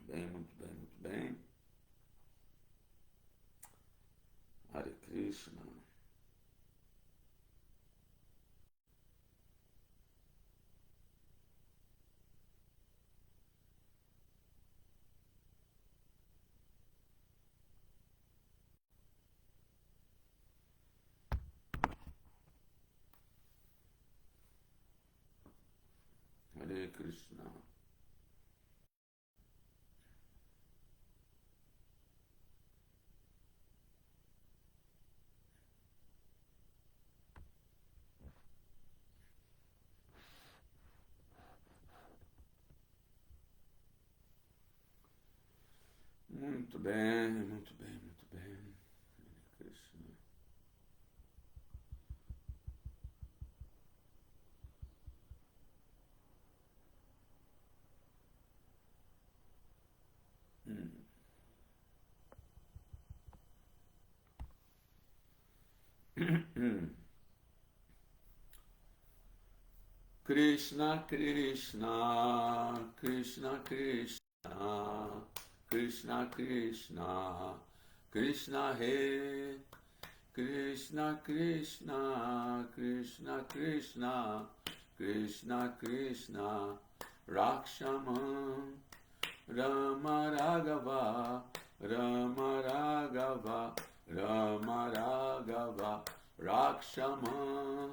bem, muito bem, muito bem. Hare Krishna. Hare Krishna. Muito bem, muito bem, muito bem. Hare Krishna. Krishna, Krishna, Krishna, Krishna, Krishna, Krishna, Krishna, He, Krishna, Krishna, Krishna, Krishna, Krishna, Krishna, Rakshaman, Rama Raghava, Rama Raghava, Rama Raghava, Rakshaman,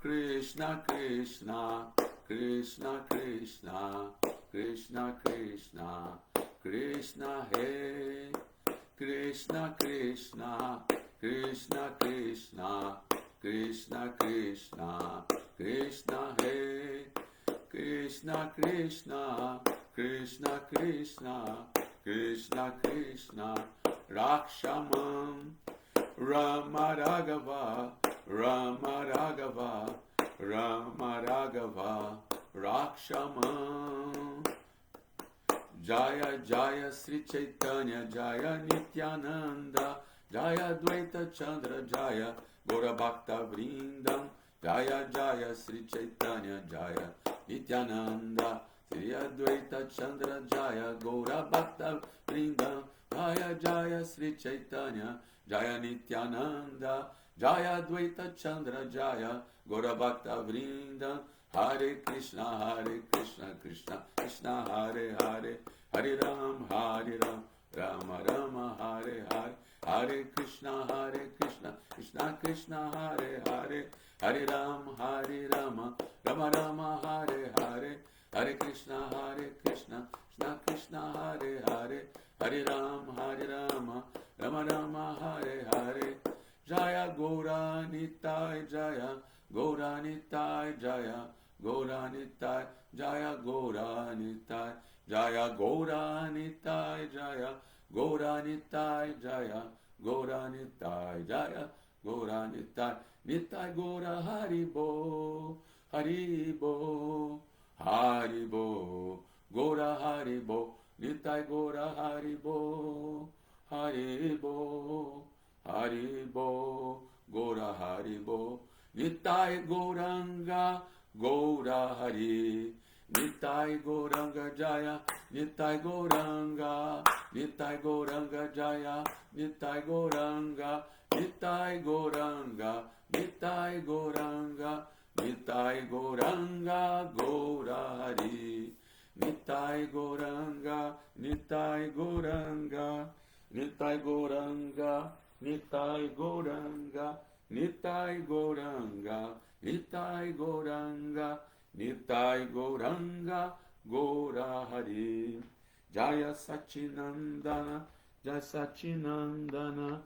Krishna, Krishna, Krishna, Krishna, Krishna, Krishna, Krishna, He, Krishna, Krishna, Krishna, Krishna, Krishna, Krishna, Krishna, He, Krishna, Krishna, Krishna, Krishna, Krishna, Krishna, Rakshaman, Rama Raghava, Rama Raghava, Rama Raghava, Rakshaman. Jaya Jaya Sri Chaitanya Jaya Nityananda Jaya Dvaita Chandra Jaya Gaura Bhakta Vrindam Jaya Jaya Sri Chaitanya Jaya Nityananda Sri Advaita Chandra Jaya Gaura Bhakta Vrindam Jaya Jaya Sri Chaitanya Jaya Nityananda Jaya Dvaita Chandra Jaya Gaura Bhakta Vrindam Hare Krishna, Krishna Krishna, Hare Hare, Hare Ram, Rama Rama, Hare Hare, Hare Krishna, Krishna Krishna, Hare Hare, Hare Ram, Rama Rama, Hare Hare, Hare Krishna, Krishna Krishna, Hare Hare, Hare Ram, Rama Rama, Hare Hare, Jaya Gaura Nitai Jaya, Gaura Nitai Jaya, Gaura Nitai Jaya, Gaura Nitai Jaya, Gaura Nitai Jaya, Gaura Nitai Jaya, Gaura Nitai Jaya, Gaura Nitai Nitai Gaura Haribo, Haribo, Haribo, Gaura Haribo, Nitai Gaura Haribo, Haribo, Haribo, Gaura Haribo, Nitai Gauranga, Gaura Hari, Nitai Gauranga Jaya, Nitai Gauranga, Nitai Gauranga Jaya, Nitai Gauranga, Nitai Gauranga, Nitai Gauranga, Nitai Gauranga, Gaura Hari, Nitai Gauranga, Nitai Gauranga, Nitai Gauranga, Nitai Gauranga, Nitai Gauranga, Nitai Gauranga, Nitai Gauranga, Gaura Hari. Jaya Sachinandana, Jaya Sachinandana,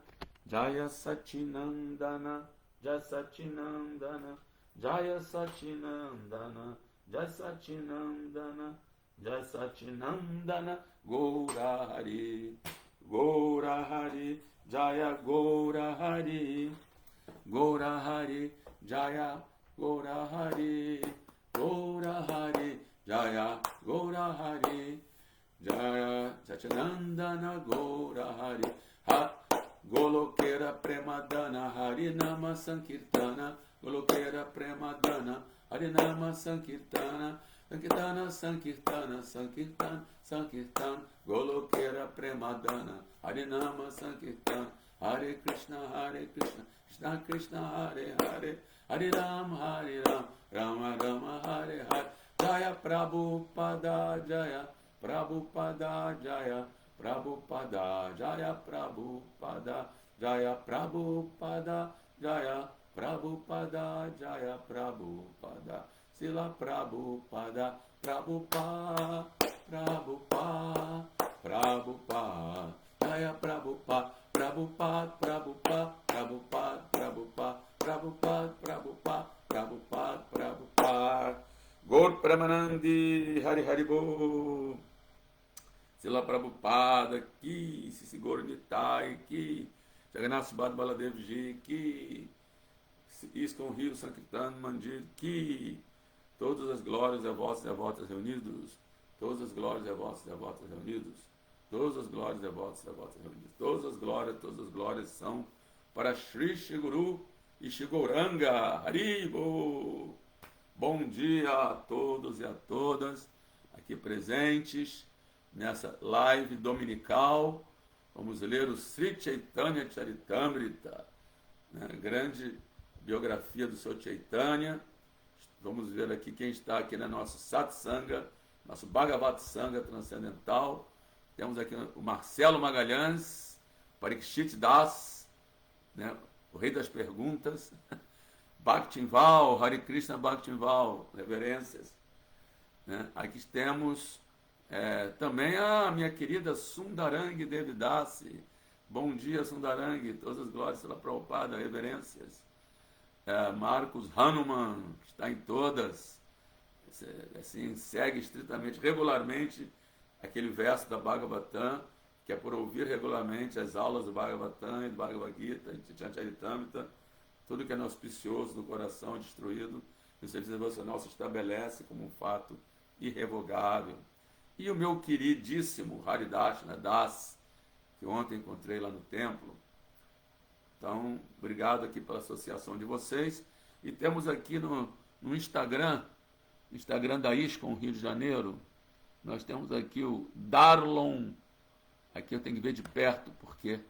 Jaya Sachinandana, Jaya Sachinandana, Jaya Sachinandana, Jaya Sachinandana, Jaya Sachinandana, Gaura Hari, Gaura Hari, Jaya Gaura Hari, Gaura Hari, Jaya Gaura Hari, Gaura Hari, Jaya Gaura Hari, Jaya Sachinandana Gaura Hari, Ha Goloke Golokera Premadana Harinama Sankirtana, Golokera Premadana Harinama Sankirtana, Sankirtana, Sankirtana, Sankirtana, Sankirtana, Golokera Premadana Harinama Sankirtana, Hare Krishna, Krishna Krishna, Hare Hare, Hare Ram, Rama Rama, Hare Hare. Jaya Prabhupada, Jaya Prabhupada, Jaya Prabhupada, Jaya Prabhupada, Jaya Prabhupada, Jaya Prabhupada, Jaya Prabhupada, Sila Prabhupada, Prabhupada, Prabhupada, Prabhupada, Jaya Prabhupada, Prabhupada, Prabhupada, Prabhupada, Prabhupada, Prabhupada, Prabhupada, Prabhupada, Prabhupada. Gaur Pramanandi, Hari Haribo, Sila Prabhupada, Ki, Sisi Gaur Nitai, Ki, Jagannath Subhadra Baladev Ji, Ki, Iskon Rio Sankirtan Mandir, Ki, todas as glórias a vossos e a vossas reunidos, todas as glórias a vossos e a vossas reunidos, todas as glórias a vossos e a vossas reunidos, todas as glórias são para Shri Shri Guru e Shri Gauranga, Haribo. Bom dia a todos e a todas aqui presentes nessa live dominical. Vamos ler o Sri Chaitanya Charitamrita, né? Grande biografia do Sr. Chaitanya. Vamos ver aqui quem está aqui na nosso Satsanga, nosso Bhagavat Sangha Transcendental. Temos aqui o Marcelo Magalhães, Parikshit Das, né? O rei das perguntas. Bhaktinval, Hare Krishna Bhaktinval, reverências. Né? Aqui temos também a minha querida Sundarang Devidasi. Bom dia, Sundarang, todas as glórias pela Prabhupada, reverências. Marcos Hanuman, que está em todas, assim, segue estritamente, regularmente, aquele verso da Bhagavatam, que é por ouvir regularmente as aulas do Bhagavatam e do Bhagavad Gita, de Charitamrita. Tudo que é auspicioso no coração é destruído, e o serviço devocional se estabelece como um fato irrevogável. E o meu queridíssimo Haridashna Das, que ontem encontrei lá no templo. Então, obrigado aqui pela associação de vocês. E temos aqui no Instagram da ISCOM Rio de Janeiro, nós temos aqui o Darlon, aqui eu tenho que ver de perto, porque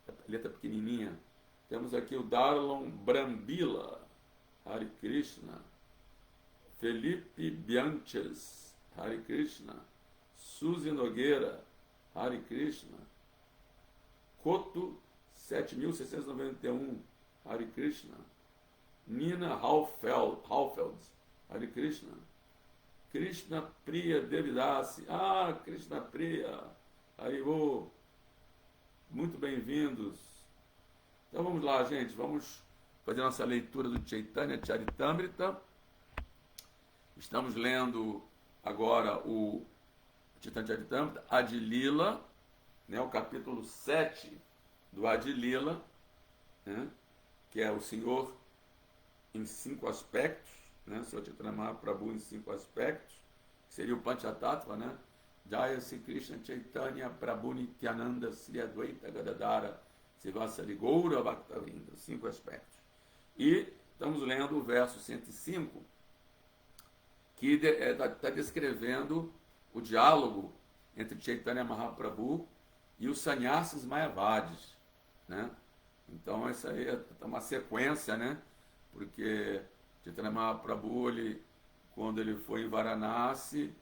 a letra pequenininha. Temos aqui o Darlon Brambila, Hare Krishna, Felipe Bianches, Hare Krishna, Suzy Nogueira, Hare Krishna, Coto 7691, Hare Krishna, Nina Halfeld, Hare Krishna, Krishna Priya Devidasi, Krishna Priya, Haribo, muito bem-vindos. Então vamos lá, gente, vamos fazer nossa leitura do Chaitanya Charitamrita. Estamos lendo agora o Chaitanya Charitamrita, Adilila, né, o capítulo 7 do Adilila, né, que é o Senhor em 5 aspectos, né, o Senhor Chaitanya Mahaprabhu em 5 aspectos, que seria o Panchatattva, né? Jaya Sri Krishna Chaitanya Prabhu Nityananda Sri Advaita Gadadara Sivasari Goura Bhaktavinda, 5 aspectos. E estamos lendo o verso 105, que está descrevendo o diálogo entre Chaitanya Mahaprabhu e os sannyasis mayavadis, né? Então, essa aí é uma sequência, né? Porque Chaitanya Mahaprabhu, quando ele foi em Varanasi,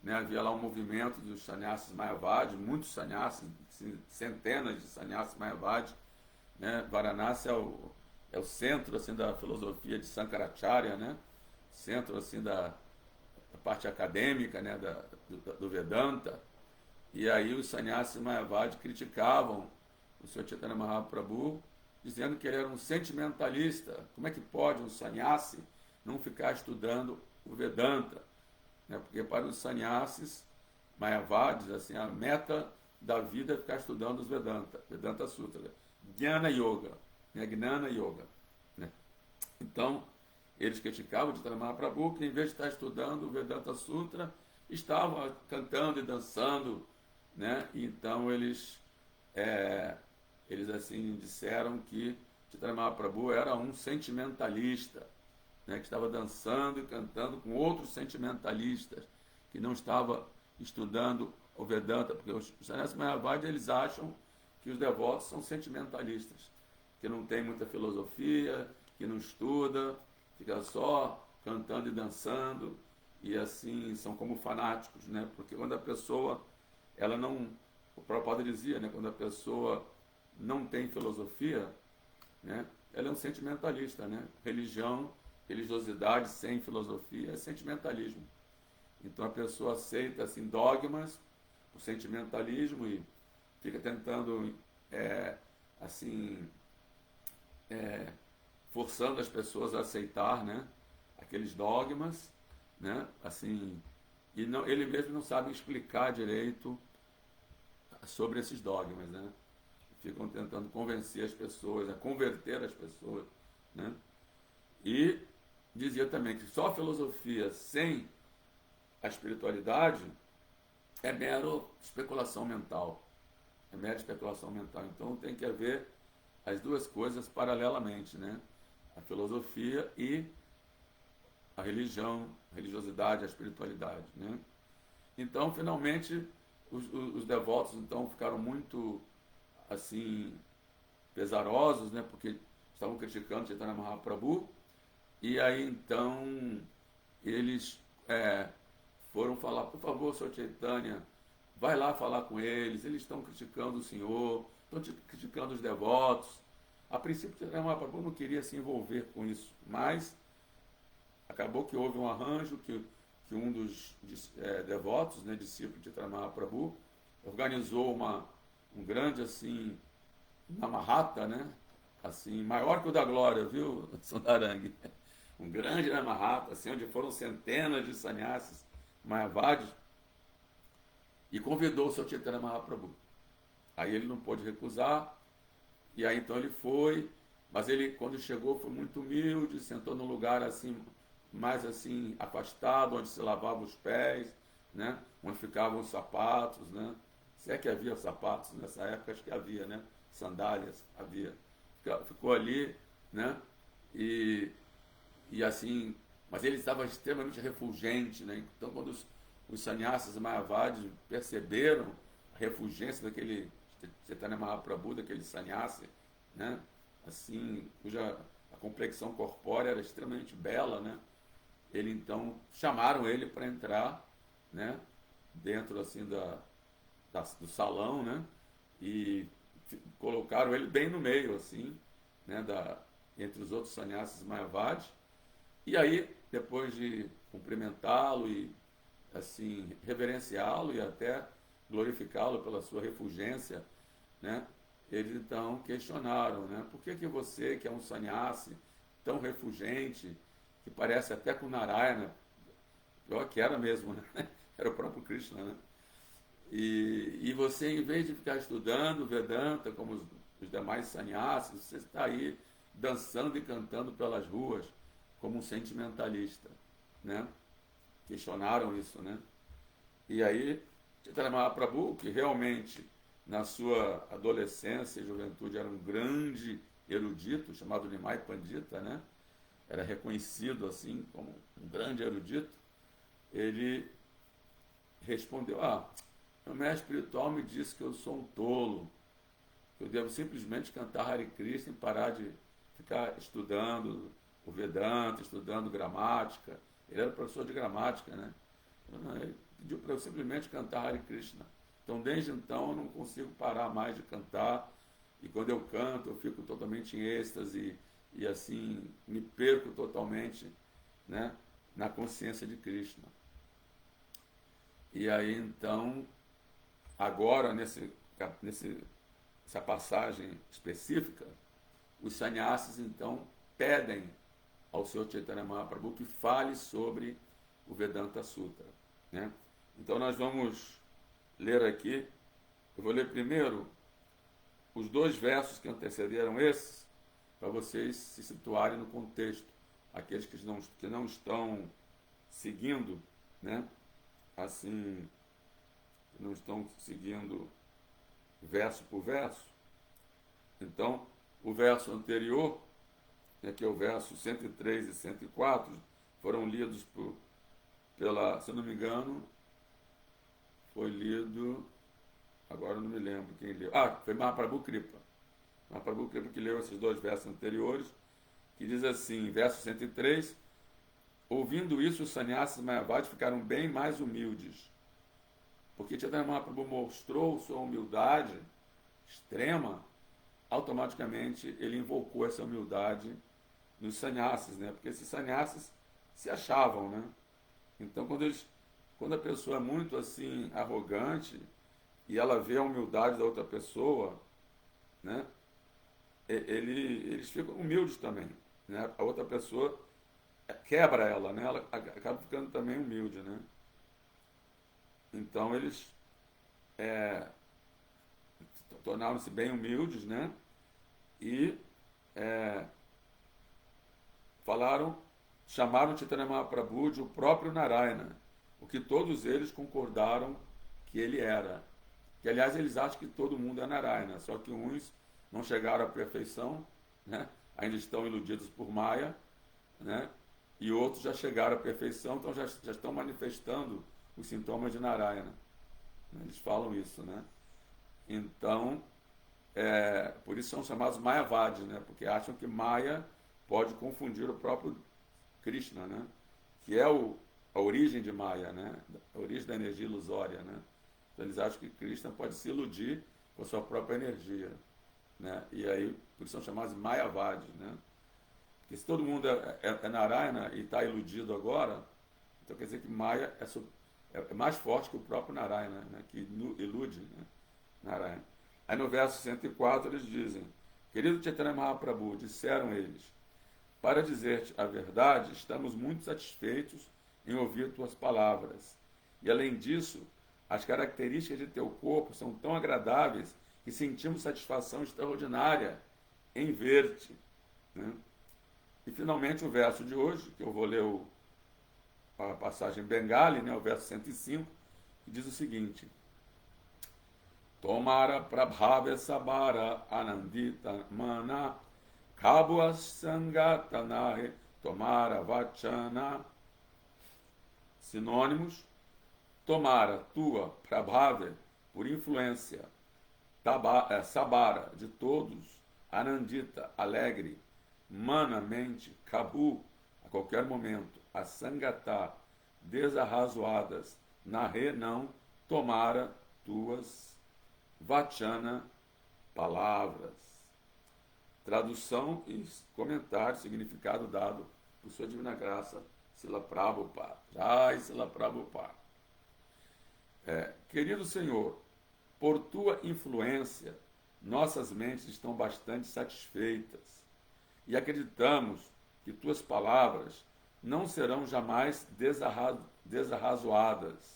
né, havia lá um movimento dos sannyasis mayavadis, muitos sannyasis, centenas de sannyasis mayavadis, né? Varanasi é o centro assim da filosofia de Sankaracharya, né? Centro assim da parte acadêmica, né, do Vedanta. E aí os sannyasis mayavadis criticavam o Sr. Chaitanya Mahaprabhu, dizendo que ele era um sentimentalista. Como é que pode um sannyasi não ficar estudando o Vedanta? Né? Porque para os sannyasis mayavadis, assim, a meta da vida é ficar estudando os Vedanta Sutra, Jnana Yoga, né? Gnana Yoga, né? Então, eles criticavam o Chaitanya Mahaprabhu, que em vez de estar estudando o Vedanta Sutra, estava cantando e dançando, né? Então eles eles assim disseram que Chaitanya Mahaprabhu era um sentimentalista, né, que estava dançando e cantando com outros sentimentalistas, que não estava estudando o Vedanta, porque os Sannyasi Mayavadi, eles acham que os devotos são sentimentalistas, que não tem muita filosofia, que não estuda, fica só cantando e dançando, e assim são como fanáticos, né? Porque quando a pessoa, ela não, o Prabhupada dizia, né, quando a pessoa não tem filosofia, né, ela é um sentimentalista, né? Religião, religiosidade sem filosofia é sentimentalismo. Então a pessoa aceita assim dogmas, o sentimentalismo e fica tentando assim forçando as pessoas a aceitar, né, aqueles dogmas, né, assim, e não, ele mesmo não sabe explicar direito sobre esses dogmas, né? Ficam tentando convencer as pessoas, a converter as pessoas, né? E dizia também que só a filosofia sem a espiritualidade é mero especulação mental. É mera especulação mental. Então tem que haver as duas coisas paralelamente, né? A filosofia e a religião, a religiosidade, a espiritualidade, né? Então, finalmente, os devotos então ficaram muito assim pesarosos, né? Porque estavam criticando Chaitanya Mahaprabhu. E aí então eles foram falar, por favor, Sr. Chaitanya, vai lá falar com eles estão criticando o senhor, estão criticando os devotos. A princípio, Chaitanya Mahaprabhu não queria se envolver com isso, mas acabou que houve um arranjo que um dos devotos, né, discípulos de Chaitanya Mahaprabhu, organizou um grande assim, Namahata, né, assim, maior que o da Glória, viu, Sundarang? Um grande Namahata, assim, onde foram centenas de sannyasis Mayavadis, e convidou o Sr. Chaitanya Mahaprabhu. Aí ele não pôde recusar, e aí então ele foi, mas ele, quando chegou, foi muito humilde, sentou num lugar assim, mais assim, afastado, onde se lavava os pés, né? Onde ficavam os sapatos, né? Se é que havia sapatos nessa época, acho que havia, né? Sandálias, havia. Ficou ali, né? E assim, mas ele estava extremamente refulgente, né? Então, quando os sannyasis Mayavadis perceberam a refulgência daquele Chaitanya Mahaprabhu, daquele sannyasi, né? Assim, cuja a complexão corpórea era extremamente bela, né? Ele então chamaram ele para entrar, né? Dentro assim do salão, né? E colocaram ele bem no meio, assim, né? Entre os outros sannyasis Mayavadis. E aí, depois de cumprimentá-lo e assim reverenciá-lo e até glorificá-lo pela sua refulgência, né? Eles então questionaram, né? Por que você, que é um sannyasi tão refulgente, que parece até com Narayana, pior que era mesmo, né? Era o próprio Krishna, né? E você, em vez de ficar estudando Vedanta, como os demais sannyasis, você está aí dançando e cantando pelas ruas, como um sentimentalista, né? Questionaram isso, né? E aí, Chaitanya Mahaprabhu, que realmente na sua adolescência e juventude era um grande erudito, chamado Nimai Pandita, né? Era reconhecido assim como um grande erudito. Ele respondeu: meu mestre espiritual me disse que eu sou um tolo, que eu devo simplesmente cantar Hare Krishna e parar de ficar estudando o Vedanta, estudando gramática. Ele era professor de gramática, né? Ele pediu para eu simplesmente cantar Hare Krishna. Então, desde então, eu não consigo parar mais de cantar. E quando eu canto, eu fico totalmente em êxtase e assim, me perco totalmente, né, na consciência de Krishna. E aí, então, agora, nessa passagem específica, os sannyasis, então, pedem ao Sr. Chaitanya Mahaprabhu que fale sobre o Vedanta Sutra, né? Então nós vamos ler aqui, eu vou ler primeiro os 2 versos que antecederam esses, para vocês se situarem no contexto, aqueles que não estão seguindo, né? Assim, não estão seguindo verso por verso. Então, o verso anterior, né, que é o verso 103 e 104, foram lidos pela, se eu não me engano, foi lido, agora eu não me lembro quem leu. Foi Mahaprabhu Kripa. Mahaprabhu Kripa que leu esses dois versos anteriores, que diz assim, verso 103, ouvindo isso, os sannyasis mayavadis ficaram bem mais humildes, porque Chaitanya Mahaprabhu mostrou sua humildade extrema, automaticamente ele invocou essa humildade nos sannyasis, né? Porque esses sannyasis se achavam, né? Então, quando a pessoa é muito assim arrogante e ela vê a humildade da outra pessoa, né? Eles ficam humildes também, né? A outra pessoa quebra ela, né? Ela acaba ficando também humilde, né? Então eles tornaram-se bem humildes, né? E chamaram Chaitanya Mahaprabhu de o próprio Narayana, o que todos eles concordaram que ele era. Que, aliás, eles acham que todo mundo é Narayana, só que uns não chegaram à perfeição, né? Ainda estão iludidos por Maya, né? E outros já chegaram à perfeição, então já estão manifestando os sintomas de Narayana. Eles falam isso, né? Então, por isso são chamados Mayavadis, né? Porque acham que Maya pode confundir o próprio Krishna, né? Que é a origem de Maya, né? A origem da energia ilusória, né? Então eles acham que Krishna pode se iludir com a sua própria energia, né? E aí, por isso são chamados Mayavadis, né? Porque se todo mundo é Narayana e está iludido agora, então quer dizer que Maya é mais forte que o próprio Narayana, né? Que ilude, né? Narayana. Aí no verso 104 eles dizem, querido Chaitanya Mahaprabhu, disseram eles, para dizer-te a verdade, estamos muito satisfeitos em ouvir tuas palavras. E além disso, as características de teu corpo são tão agradáveis que sentimos satisfação extraordinária em ver-te, né? E finalmente o verso de hoje, que eu vou ler a passagem Bengali, né, o verso 105, que diz o seguinte, Tomara prabhave sabara anandita mana kabua sangatanahe tomara vachana. Sinônimos, tomara, tua, prabhave, por influência, sabara, de todos, anandita, alegre, mana, mente, kabu, a qualquer momento, asangata, desarrazoadas, nahe, não, tomara, tuas, vachana, palavras. Tradução e comentário, significado dado por sua divina graça, Srila Prabhupada. Jai Srila Prabhupada. Querido Senhor, por tua influência, nossas mentes estão bastante satisfeitas e acreditamos que tuas palavras não serão jamais desarrazoadas.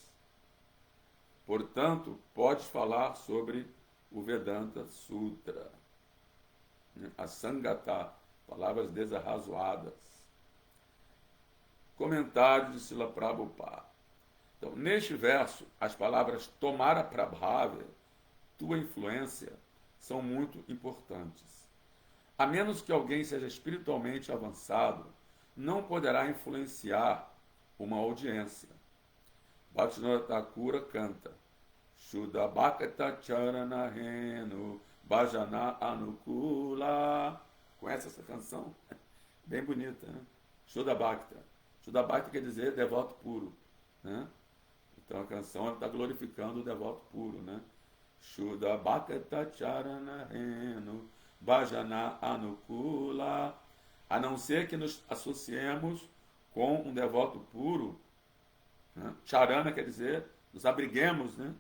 Portanto, podes falar sobre o Vedanta Sutra. A Sangata, palavras desarrazoadas. Comentário de Srila Prabhupada. Então, neste verso, as palavras tomara prabhave, tua influência, são muito importantes. A menos que alguém seja espiritualmente avançado, não poderá influenciar uma audiência. Bhaktivinoda Thakura canta Shuddha Bhakta Charana Renu Bhajana Anukula. Conhece essa canção? Bem bonita, né? Shuddha Bhakta. Shuddha Bhakta quer dizer devoto puro, né? Então a canção está glorificando o devoto puro, né? Shuddha Bhakta Charana Renu Bhajana Anukula. A não ser que nos associemos com um devoto puro, né? Charana quer dizer nos abriguemos, né?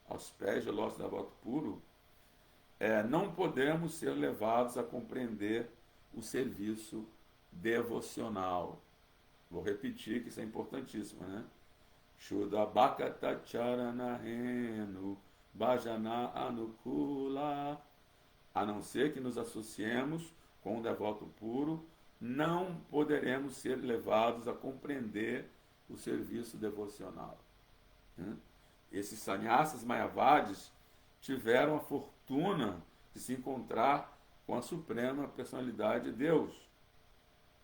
Aos pés do nosso devoto puro, não podemos ser levados a compreender o serviço devocional. Vou repetir que isso é importantíssimo, né? Shuddha Bhakta Charana Renu Bhajana Anukula. A não ser que nos associemos com um devoto puro, não poderemos ser levados a compreender o serviço devocional, né? Esses sannyasis mayavadis tiveram a fortuna de se encontrar com a suprema personalidade de Deus,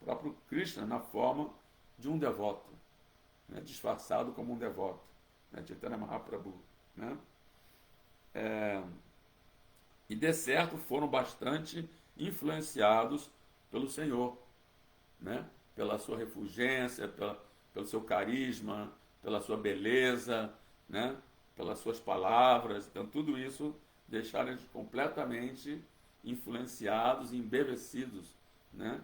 o próprio Krishna na forma de um devoto, né, disfarçado como um devoto, né, Chaitanya Mahaprabhu, né? E de certo foram bastante influenciados pelo Senhor, né? Pela sua refulgência, pelo seu carisma, pela sua beleza, né? Pelas suas palavras. Então, tudo isso deixaram eles completamente influenciados e embevecidos, né?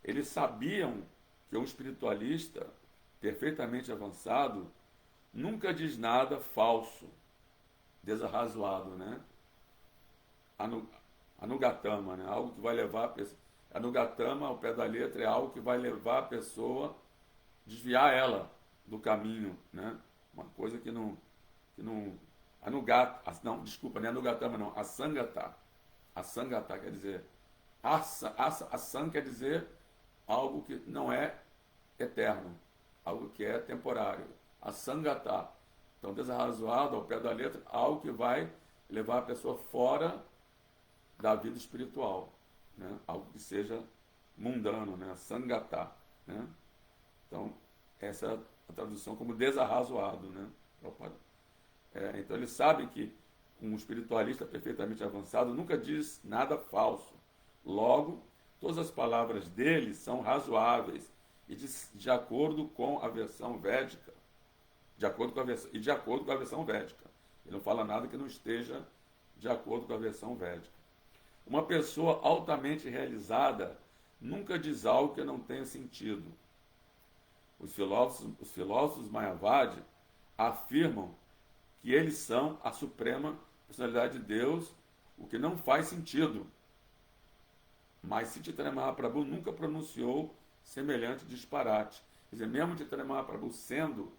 Eles sabiam que um espiritualista perfeitamente avançado nunca diz nada falso, desarrazoado, né? Anugatama, né? Algo que vai levar a pessoa. Anugatama, ao pé da letra, é algo que vai levar a pessoa, desviar ela do caminho, né? Uma coisa que não Anugata, não, desculpa, não é Anugatama, não, Asangata. Asangata quer dizer, Asang quer dizer algo que não é eterno, algo que é temporário. Asangata. Então, desarrazoado, ao pé da letra, algo que vai levar a pessoa fora da vida espiritual, né? Algo que seja mundano, né? Sangata, né? Então, essa é a tradução como desarrazoado, né? Então, eles sabem que um espiritualista perfeitamente avançado nunca diz nada falso. Logo, todas as palavras dele são razoáveis e de acordo com a versão védica, de acordo com a versão védica. Ele não fala nada que não esteja de acordo com a versão védica. Uma pessoa altamente realizada nunca diz algo que não tenha sentido. Os filósofos Mayavadi afirmam que eles são a suprema personalidade de Deus, o que não faz sentido. Mas Chaitanya Mahaprabhu nunca pronunciou semelhante disparate. Quer dizer, mesmo Chaitanya Mahaprabhu sendo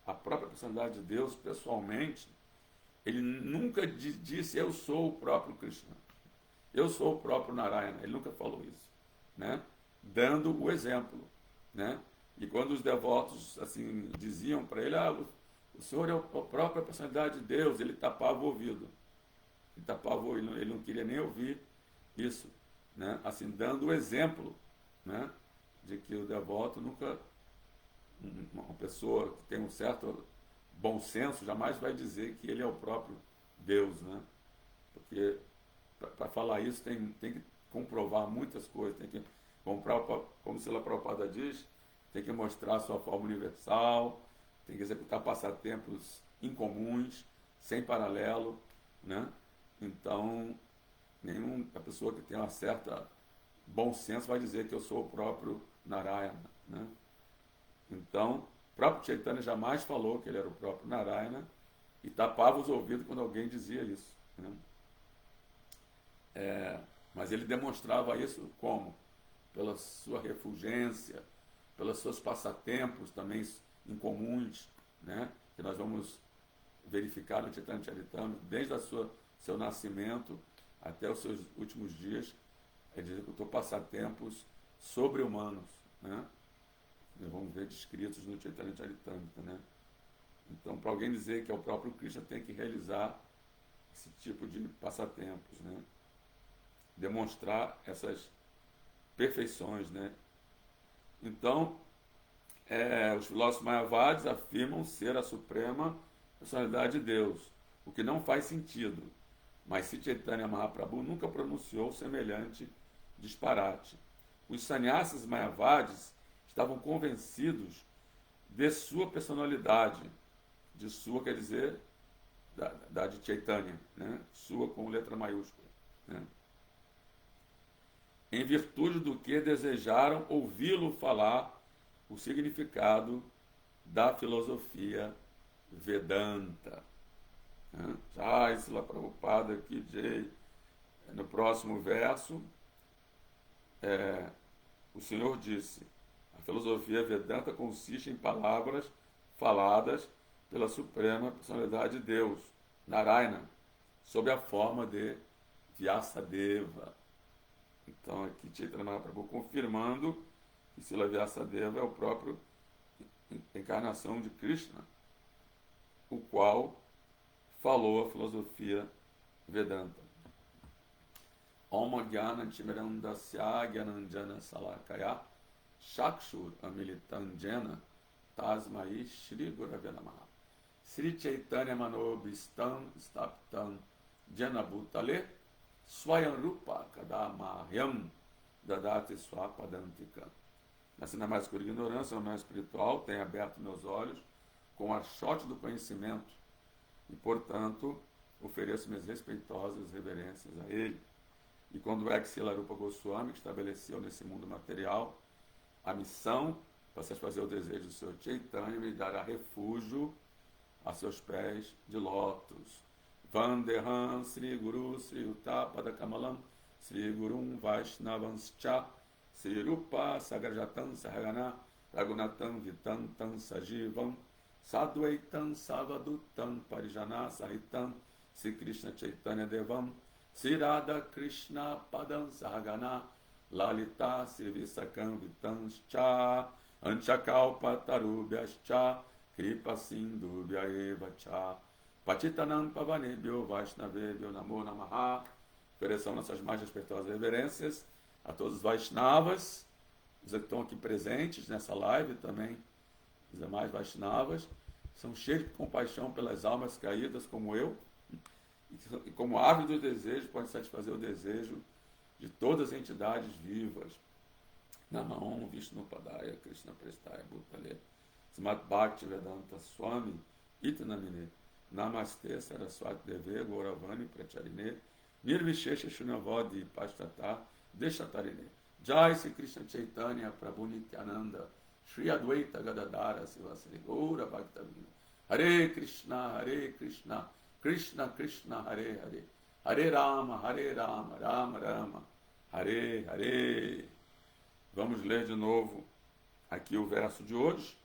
a própria personalidade de Deus pessoalmente, ele nunca disse eu sou o próprio Krishna. Eu sou o próprio Narayana. Ele nunca falou isso, né? Dando o exemplo, né? E quando os devotos assim diziam para ele, o senhor é a própria personalidade de Deus, ele tapava o ouvido. Ele não queria nem ouvir isso, né? Assim, dando o exemplo, né? De que o devoto nunca, uma pessoa que tem um certo bom senso, jamais vai dizer que ele é o próprio Deus, né? Porque para falar isso tem que comprovar muitas coisas, tem que comprar, como Srila Prabhupada diz, tem que mostrar a sua forma universal, tem que executar passatempos incomuns, sem paralelo, né? Então, a pessoa que tem uma certa bom senso vai dizer que eu sou o próprio Narayana, né? Então, o próprio Chaitanya jamais falou que ele era o próprio Narayana e tapava os ouvidos quando alguém dizia isso, né? Mas ele demonstrava isso como? Pela sua refulgência, pelos seus passatempos também incomuns, né? Que nós vamos verificar no Chaitanya Charitamrita, desde seu nascimento até os seus últimos dias, ele executou passatempos sobre-humanos, né? Vamos ver descritos no Chaitanya Charitamrita, né? Então, para alguém dizer que é o próprio Krishna, tem que realizar esse tipo de passatempos, né? Demonstrar essas perfeições, né? Então, os filósofos Mayavadis afirmam ser a suprema personalidade de Deus, o que não faz sentido. Mas Chaitanya Mahaprabhu nunca pronunciou semelhante disparate. Os sannyasis Mayavadis estavam convencidos de sua personalidade, de sua quer dizer da de Chaitanya, né? Sua com letra maiúscula, né? Em virtude do que desejaram ouvi-lo falar o significado da filosofia Vedanta. Jai Srila Prabhupada aqui, Jai. No próximo verso, o Senhor disse: a filosofia Vedanta consiste em palavras faladas pela Suprema Personalidade de Deus, Narayana, sob a forma de Vyasadeva. Então, aqui Chaitanya Mahaprabhu confirmando que Srila Vyasadeva é o próprio encarnação de Krishna, o qual falou a filosofia Vedanta. Om Gyana Timirandasya Gyananjana Salakaya Chakshur Amilitanjana Tasmai Shri Gurave Namaha. Sri Chaitanya Manobhistam Staptam Jana Bhutale Swayam Rupa Kadamahyam Dadati Swapadantika. Nascendo na mais escura ignorância, no meu espiritual, tenho aberto meus olhos com o archote do conhecimento e, portanto, ofereço minhas respeitosas reverências a ele. E quando o Exila Rupa Goswami estabeleceu nesse mundo material a missão para satisfazer o desejo do Senhor Chaitanya, me dará refúgio a seus pés de lótus. Vandeham Sri Guru Sri Uttapada Kamalam Sri Gurum Vaishnavanscha Sri Rupa Sagrajatam Sahagana Ragunatam Vitantam Sajivam Sadvaitam Savadutam Parijana Sahitam Sri Krishna Chaitanya Devam Sri Radha Krishna Padam Sahagana Lalita Sri Visakam Vitanscha Anchakalpa Tarubhyascha Kripa Sindhubhya Eva Cha Patitanam Pavanebhyo Vaishnavebhyo Namo Namaha. Ofereçam nossas mais respeitosas reverências a todos os Vaishnavas, os que estão aqui presentes nessa live também, os demais Vaishnavas, são cheios de compaixão pelas almas caídas como eu, e como ávidos desejos podem satisfazer o desejo de todas as entidades vivas. Namaon Vishnu Padaya Krishna Prestaya Bhutale Smat Bhakti Vedanta Swami Itanamine Namaste Saraswati Deve Gauravani Pracharine Nirvishesha Shunyavadi Pashtata Deshatarine Jai Sri Krishna Chaitanya Prabhu Nityananda Shri Advaita Gadadara Sivasari Gaura Bhaktavina Hare Krishna Krishna Krishna Hare Hare Hare Rama Rama Rama Hare Hare. Vamos ler de novo aqui o verso de hoje.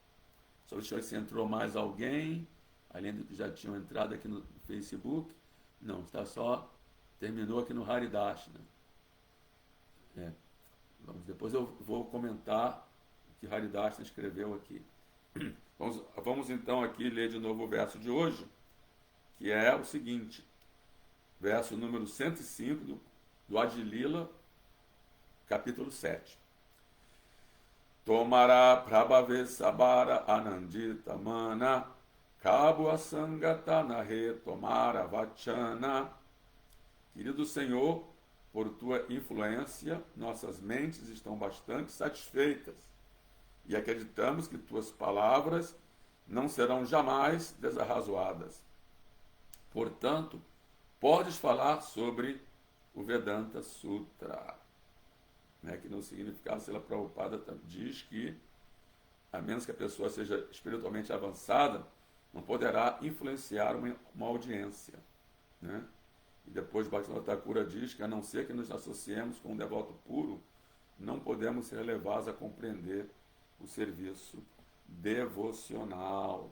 Só deixa eu ver se entrou mais alguém, além do que já tinham entrado aqui no Facebook. Não, está só, terminou aqui no Haridashna. Depois eu vou comentar o que Haridashna escreveu aqui. Vamos então aqui ler de novo o verso de hoje, que é o seguinte, verso número 105 do Adilila, capítulo 7. Tomara Prabhave Sabara Anandita Mana Kabu Asangatana Re Tomara Vachana. Querido Senhor, por tua influência, nossas mentes estão bastante satisfeitas e acreditamos que tuas palavras não serão jamais desarrazoadas. Portanto, podes falar sobre o Vedanta Sutra. Que no significado, Srila Prabhupada diz que, a menos que a pessoa seja espiritualmente avançada, não poderá influenciar uma audiência. E depois Bhaktivinoda Thakura diz que, a não ser que nos associemos com um devoto puro, não podemos ser levados a compreender o serviço devocional.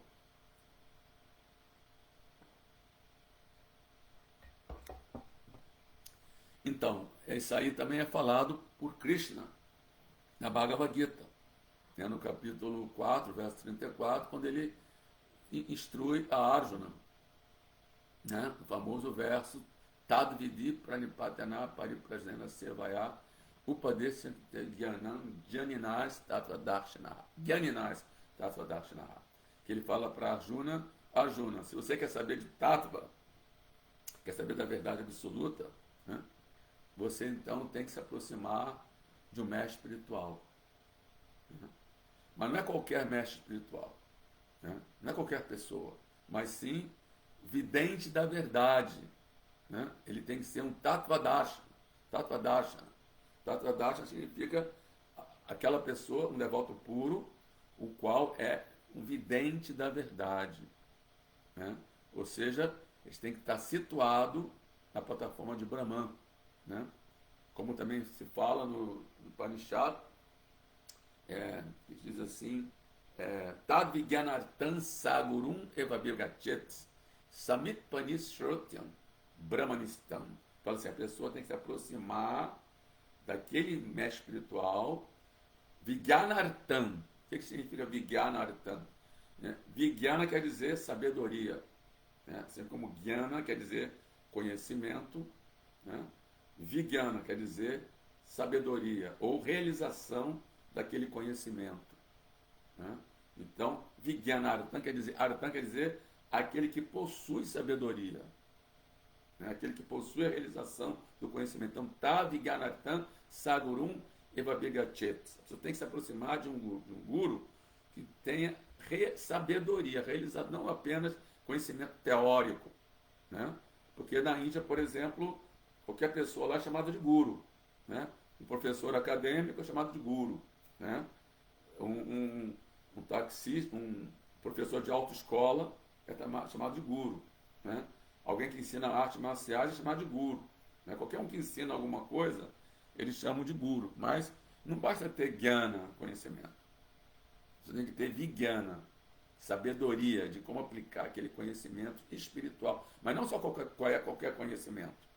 Então, isso aí também é falado por Krishna na Bhagavad Gita, no capítulo 4, verso 34, quando ele instrui a Arjuna, o famoso verso Tad Vidi Pranipatana Pariprajnana Sevaya Upadesya Gyanam Janinas Tattva Darshanaha. Janinas Tattva Darshanaha. Que ele fala para Arjuna, se você quer saber de Tattva, quer saber da verdade absoluta, você então tem que se aproximar de um mestre espiritual. Mas não é qualquer mestre espiritual, não é qualquer pessoa, mas sim vidente da verdade. Ele tem que ser um Tattvadashana. Tattvadashana significa aquela pessoa, um devoto puro, o qual é um vidente da verdade. Ou seja, ele tem que estar situado na plataforma de Brahman. Como também se fala no Upanishad, que diz assim, Tad Vigyanartan Sagurum Evabhirgachet Samit Panis Shrotyam Brahmanistam. Fala assim, a pessoa tem que se aproximar daquele mestre espiritual, Vigyanartan. O que significa Vigyanartan? Vigyana quer dizer sabedoria, assim como Gyana quer dizer conhecimento, Vijnana quer dizer sabedoria ou realização daquele conhecimento, né? Então, Vijnanartan quer dizer aquele que possui sabedoria, né? Aquele que possui a realização do conhecimento. Então, Ta Vijnanartan Sagurum Evabhigachet. Você tem que se aproximar de um guru que tenha sabedoria, realizado não apenas conhecimento teórico, né? Porque na Índia, por exemplo, qualquer pessoa lá é chamada de guru, né? Um professor acadêmico é chamado de guru, né? Um taxista, um professor de autoescola é chamado de guru, né? Alguém que ensina artes marciais é chamado de guru, né? Qualquer um que ensina alguma coisa, eles chamam de guru, mas não basta ter jnana, conhecimento. Você tem que ter vijnana, sabedoria de como aplicar aquele conhecimento espiritual. Mas não só qualquer conhecimento.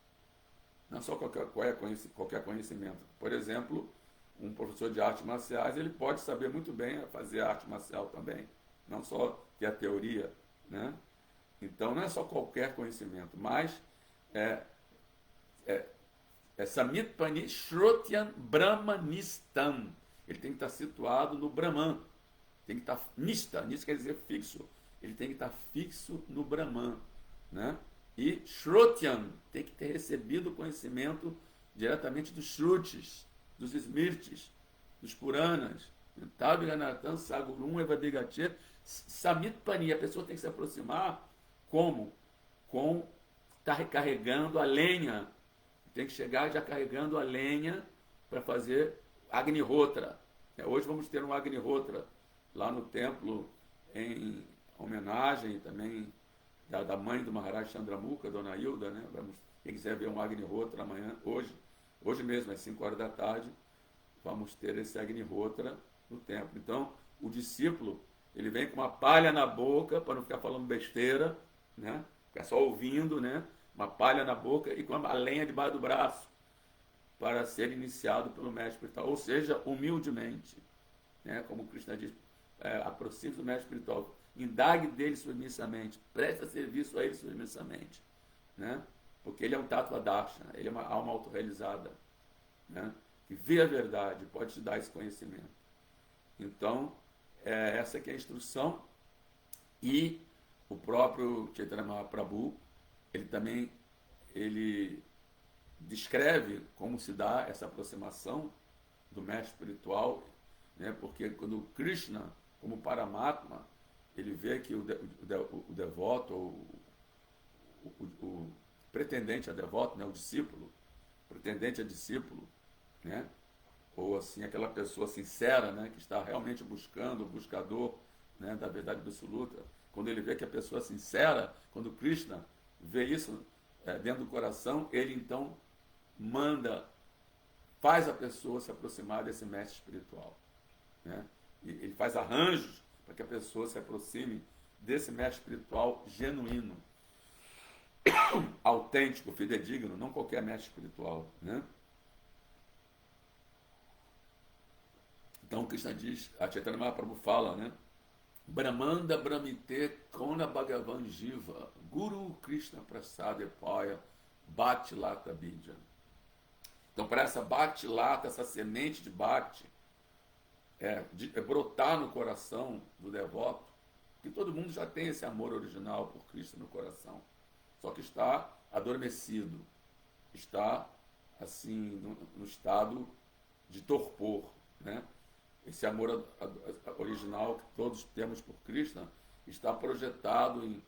Não só qualquer conhecimento. Por exemplo, um professor de artes marciais, ele pode saber muito bem fazer arte marcial também. Não só ter a teoria, né? Então, não é só qualquer conhecimento, mas é Samitpani Shrotyan Brahmanistan. Ele tem que estar situado no Brahman. Tem que estar nista quer dizer fixo. Ele tem que estar fixo no Brahman, né? E Shrotyan tem que ter recebido o conhecimento diretamente dos Shrutis, dos Smritis, dos Puranas. Taviganatan Sagurum Evabhigachet Samitpani. A pessoa tem que se aproximar como? Carregando a lenha. Tem que chegar já carregando a lenha para fazer Agnihotra. Hoje vamos ter um Agnihotra lá no templo em homenagem também da mãe do Maharaj Chandramukha, Dona Hilda, né? Quem quiser ver um Agnihotra amanhã, hoje mesmo, às 5 horas da tarde, vamos ter esse Agnihotra no templo. Então, o discípulo, ele vem com uma palha na boca, para não ficar falando besteira, né? Ficar só ouvindo, né? Uma palha na boca e com a lenha debaixo do braço, para ser iniciado pelo mestre espiritual. Ou seja, humildemente, né? Como Krishna diz, aproxime-se do mestre espiritual, indague dele submissamente, preste serviço a ele submissamente, né? Porque ele é um tattva darshana, ele é uma alma autorrealizada, né? Que vê a verdade, pode te dar esse conhecimento. Então, essa aqui é a instrução. E o próprio Chaitanya Mahaprabhu, ele descreve como se dá essa aproximação do mestre espiritual, né? Porque quando Krishna, como Paramatma, ele vê que o devoto, o pretendente a devoto, né? O discípulo, pretendente a discípulo, né? Ou assim, aquela pessoa sincera, né? Que está realmente buscando, o buscador, né? Da verdade absoluta. Quando ele vê que a pessoa é sincera, quando Krishna vê isso dentro do coração, ele então faz a pessoa se aproximar desse mestre espiritual, né? E ele faz arranjos para que a pessoa se aproxime desse mestre espiritual genuíno, autêntico, fidedigno, não qualquer mestre espiritual, né? Então, Krishna diz, a Chaitanya Mahaprabhu fala, né? Brahmanda Brahmite Kona Bhagavan Jiva Guru Krishna Prasada Paya Bhakti Lata Bija. Então, para essa Bhakti Lata, essa semente de Bhakti, brotar no coração do devoto, que todo mundo já tem esse amor original por Cristo no coração, só que está adormecido, está assim no estado de torpor, né? Esse amor original que todos temos por Krishna está projetado em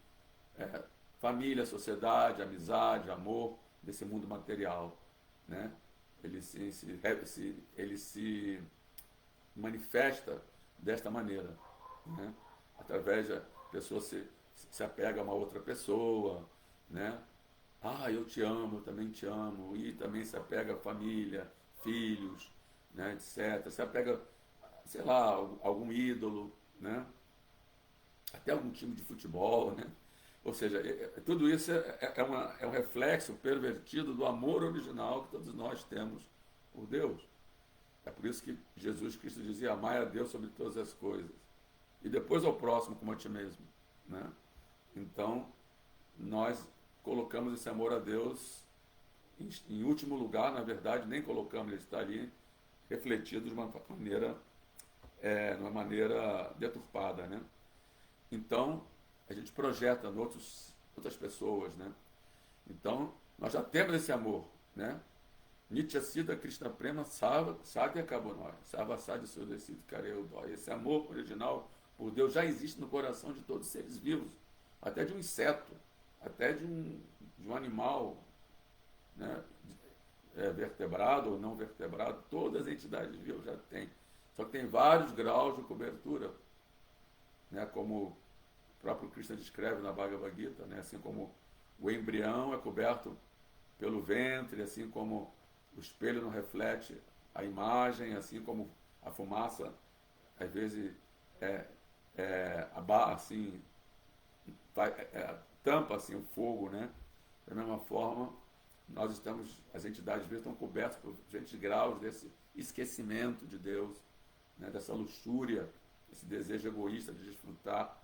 família, sociedade, amizade, amor desse mundo material, né? Ele se manifesta desta maneira, né? Através da pessoa se apega a uma outra pessoa, né? Eu te amo, eu também te amo, e também se apega a família, filhos, né, etc. Se apega, sei lá, algum ídolo, né? Até algum time de futebol, né? Ou seja, tudo isso é um reflexo pervertido do amor original que todos nós temos por Deus. É por isso que Jesus Cristo dizia: amai a Deus sobre todas as coisas, e depois ao próximo como a ti mesmo, né? Então, nós colocamos esse amor a Deus em último lugar, na verdade, nem colocamos, ele está ali refletido de uma maneira deturpada, né? Então, a gente projeta em outras pessoas, né? Então, nós já temos esse amor, né? Nitya Siddha Krishna Prema Sadhya Kabunoi, Sarva Sadhya Sudesiddha Kareudoi. Esse amor original por Deus já existe no coração de todos os seres vivos, até de um inseto, até de um animal, né? Vertebrado ou não vertebrado, todas as entidades vivas já têm. Só que tem vários graus de cobertura, né? Como o próprio Krishna descreve na Bhagavad Gita, né? Assim como o embrião é coberto pelo ventre, assim como o espelho não reflete a imagem, assim como a fumaça às vezes assim, tampa assim, o fogo, né? Da mesma forma, as entidades vivas estão cobertas por diferentes graus desse esquecimento de Deus, né? Dessa luxúria, esse desejo egoísta de desfrutar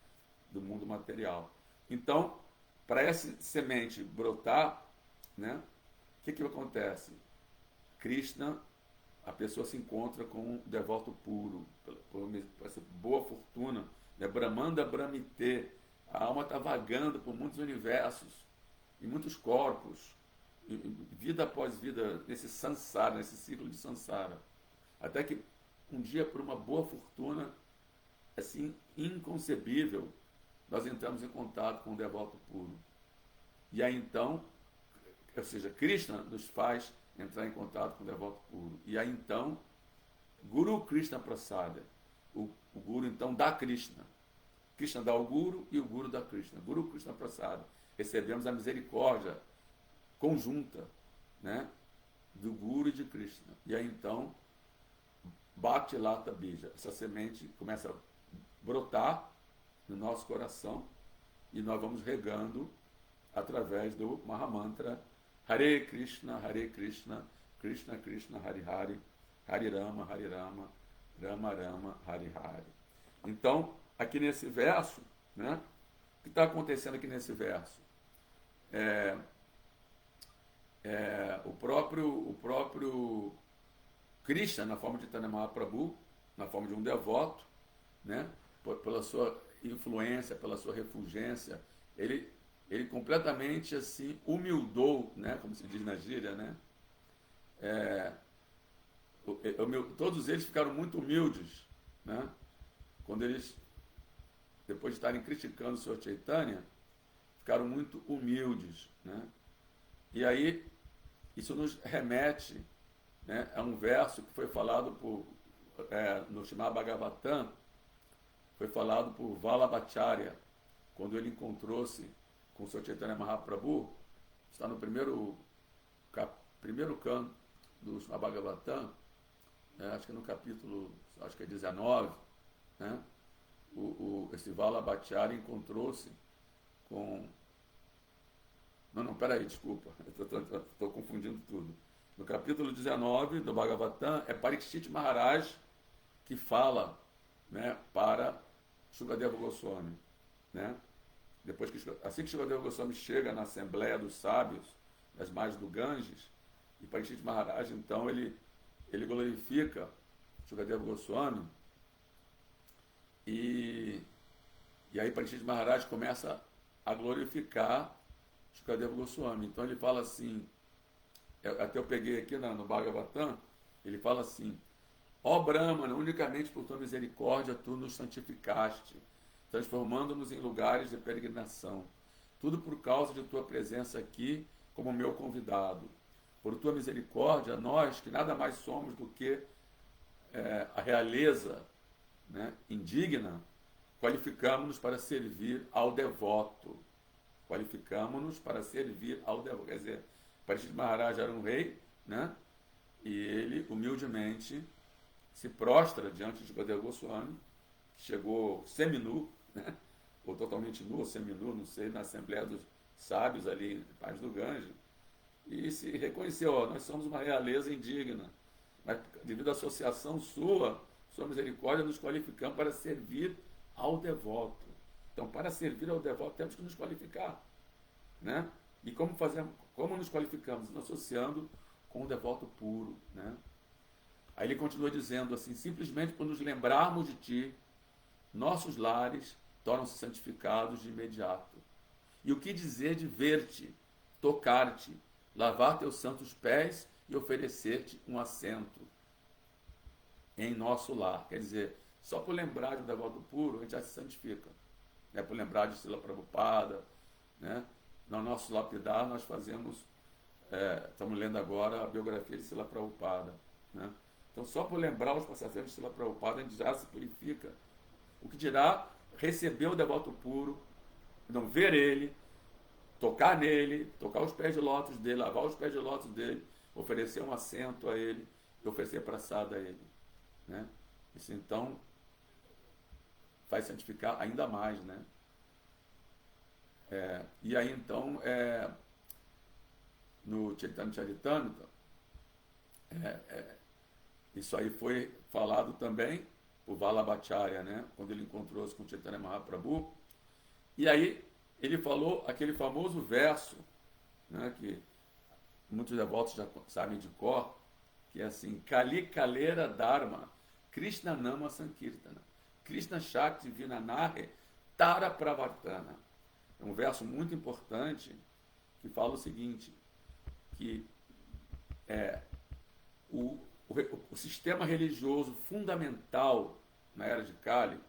do mundo material. Então, para essa semente brotar, né? O que acontece? Krishna, a pessoa se encontra com um devoto puro, por essa boa fortuna, né? Brahmanda Brahmite, a alma está vagando por muitos universos, em muitos corpos, vida após vida, nesse samsara, nesse ciclo de samsara. Até que um dia, por uma boa fortuna, assim, inconcebível, nós entramos em contato com o devoto puro. E aí então, ou seja, Krishna nos faz entrar em contato com o devoto puro. E aí então, Guru Krishna Prasada, o Guru então dá Krishna. Krishna dá o Guru e o Guru dá Krishna. Guru Krishna Prasada. Recebemos a misericórdia conjunta, né, do Guru e de Krishna. E aí então, Bhakti Lata Bija, essa semente começa a brotar no nosso coração e nós vamos regando através do Mahamantra Hare Krishna, Krishna Krishna, Hare Hare, Hare Rama, Rama Rama, Hare Hare. Então, aqui nesse verso, né, o que está acontecendo aqui nesse verso? O próprio Krishna, na forma de Chaitanya Mahaprabhu, na forma de um devoto, né, pela sua influência, pela sua refulgência, ele completamente assim humildou, né, como se diz na gíria, né? Todos eles ficaram muito humildes, né? Quando eles, depois de estarem criticando o Sr. Chaitanya, ficaram muito humildes, né? E aí isso nos remete, né, a um verso que foi falado no Srimad Bhagavatam, foi falado por Vallabhacharya, quando ele encontrou-se com o Sr. Chaitanya Mahaprabhu. Está no primeiro canto do Srimad Bhagavatam, acho que no capítulo, acho que é 19, né? Esse Vallabhacharya encontrou-se com... Não, peraí, desculpa, estou confundindo tudo. No capítulo 19 do Bhagavatam, é Parikshit Maharaj que fala, né, para Shukadeva Goswami, né? Assim que Shukadeva Goswami chega na Assembleia dos Sábios, das margens do Ganges, e Parikshit Maharaj, então, ele glorifica Shukadeva Goswami, e aí Parikshit Maharaj começa a glorificar Shukadeva Goswami. Então ele fala assim, até eu peguei aqui no Bhagavatam, ele fala assim: ó Brahmana, unicamente por tua misericórdia tu nos santificaste, transformando-nos em lugares de peregrinação. Tudo por causa de tua presença aqui como meu convidado. Por tua misericórdia, nós, que nada mais somos do que a realeza, né, indigna, qualificamos-nos para servir ao devoto. Qualificamos-nos para servir ao devoto. Quer dizer, Parikshit Maharaj era um rei, né, e ele, humildemente, se prostra diante de Shukadeva Goswami, que chegou seminu, né, ou totalmente nu, ou seminu, não sei, na Assembleia dos Sábios, ali em Paz do Ganges, e se reconheceu: nós somos uma realeza indigna, mas devido à associação sua misericórdia, nos qualificamos para servir ao devoto. Então, para servir ao devoto, temos que nos qualificar, né? E como fazemos, como nos qualificamos? Nos associando com o devoto puro, né? Aí ele continua dizendo assim: simplesmente por nos lembrarmos de ti, nossos lares tornam-se santificados de imediato. E o que dizer de ver-te, tocar-te, lavar teus santos pés e oferecer-te um assento em nosso lar? Quer dizer, só por lembrar de um devoto puro, a gente já se santifica. Né? Por lembrar de Srila Prabhupada, né? No nosso lapidar, nós fazemos, estamos lendo agora a biografia de Srila Prabhupada, né? Então, só por lembrar os passatempos de Srila Prabhupada, a gente já se purifica. O que dirá receber o devoto puro, não ver ele, tocar nele, tocar os pés de lótus dele, lavar os pés de lótus dele, oferecer um assento a ele e oferecer praçada a ele, né? Isso então vai santificar ainda mais, né? E aí então, no Chaitanya Charitamrita, isso aí foi falado também por Vallabhacharya, né? Quando ele encontrou-se com Chaitanya Mahaprabhu. E aí ele falou aquele famoso verso, né, que muitos devotos já sabem de cor, que é assim: Kali Kalera Dharma Krishna Nama Sankirtana Krishna Shakti Vinanahe Tara Pravartana. É um verso muito importante que fala o seguinte, que o sistema religioso fundamental na era de Kali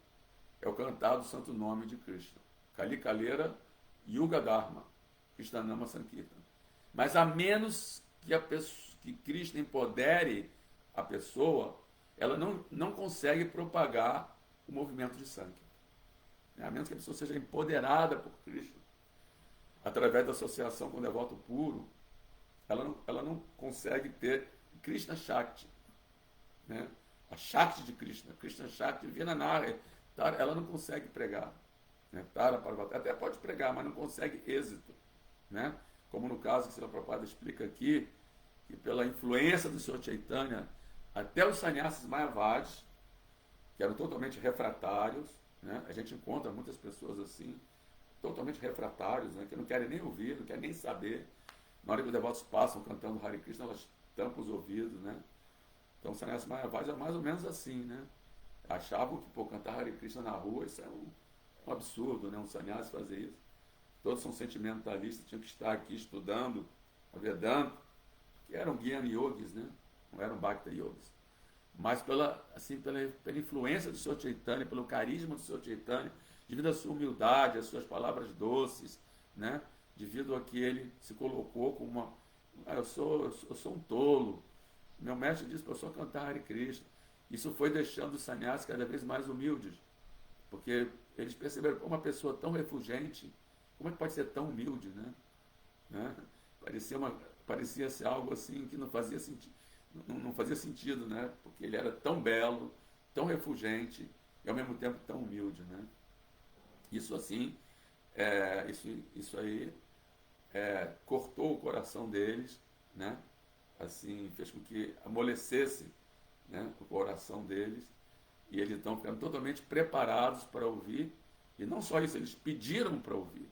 é o cantado santo nome de Krishna. Kali Kalera Yuga Dharma Krishna Nama Sankirtana. Mas a menos que Krishna empodere a pessoa, ela não consegue propagar o movimento de Sankirtan. A menos que a pessoa seja empoderada por Krishna, através da associação com o devoto puro, ela não consegue ter Krishna Shakti, né? A Shakti de Krishna, Krishna Shakti, Vinanare, ela não consegue pregar, né? Até pode pregar, mas não consegue êxito, né? Como no caso que Srila Prabhupada explica aqui, que pela influência do Sr. Chaitanya, até os sannyasis mayavadis, que eram totalmente refratários, né? A gente encontra muitas pessoas assim, totalmente refratários, né? Que não querem nem ouvir, não querem nem saber. Na hora que os devotos passam cantando Hare Krishna, elas tampam os ouvidos, né? Então, o sannyasis mayavadi é mais ou menos assim, né? Achavam que, cantar Hare Krishna na rua, isso é um absurdo, né? Um sannyasi fazer isso. Todos são sentimentalistas, tinham que estar aqui estudando a Vedanta, que eram Gyana Yogis, né? Não eram Bhakta Yogis. Mas pela influência do Sr. Chaitanya, pelo carisma do Sr. Chaitanya, devido à sua humildade, às suas palavras doces, né? Devido a que ele se colocou como uma... eu sou um tolo. Meu mestre disse para eu só cantar Hare Krishna. Isso foi deixando os sannyasis cada vez mais humildes, porque eles perceberam que uma pessoa tão refugente, como é que pode ser tão humilde, né? Parecia ser algo assim que não fazia sentido, né? Porque ele era tão belo, tão refugente e ao mesmo tempo tão humilde, né? Isso assim, isso aí cortou o coração deles, né? Assim, fez com que amolecesse, né, o coração deles, e eles então ficaram totalmente preparados para ouvir, e não só isso, eles pediram para ouvir,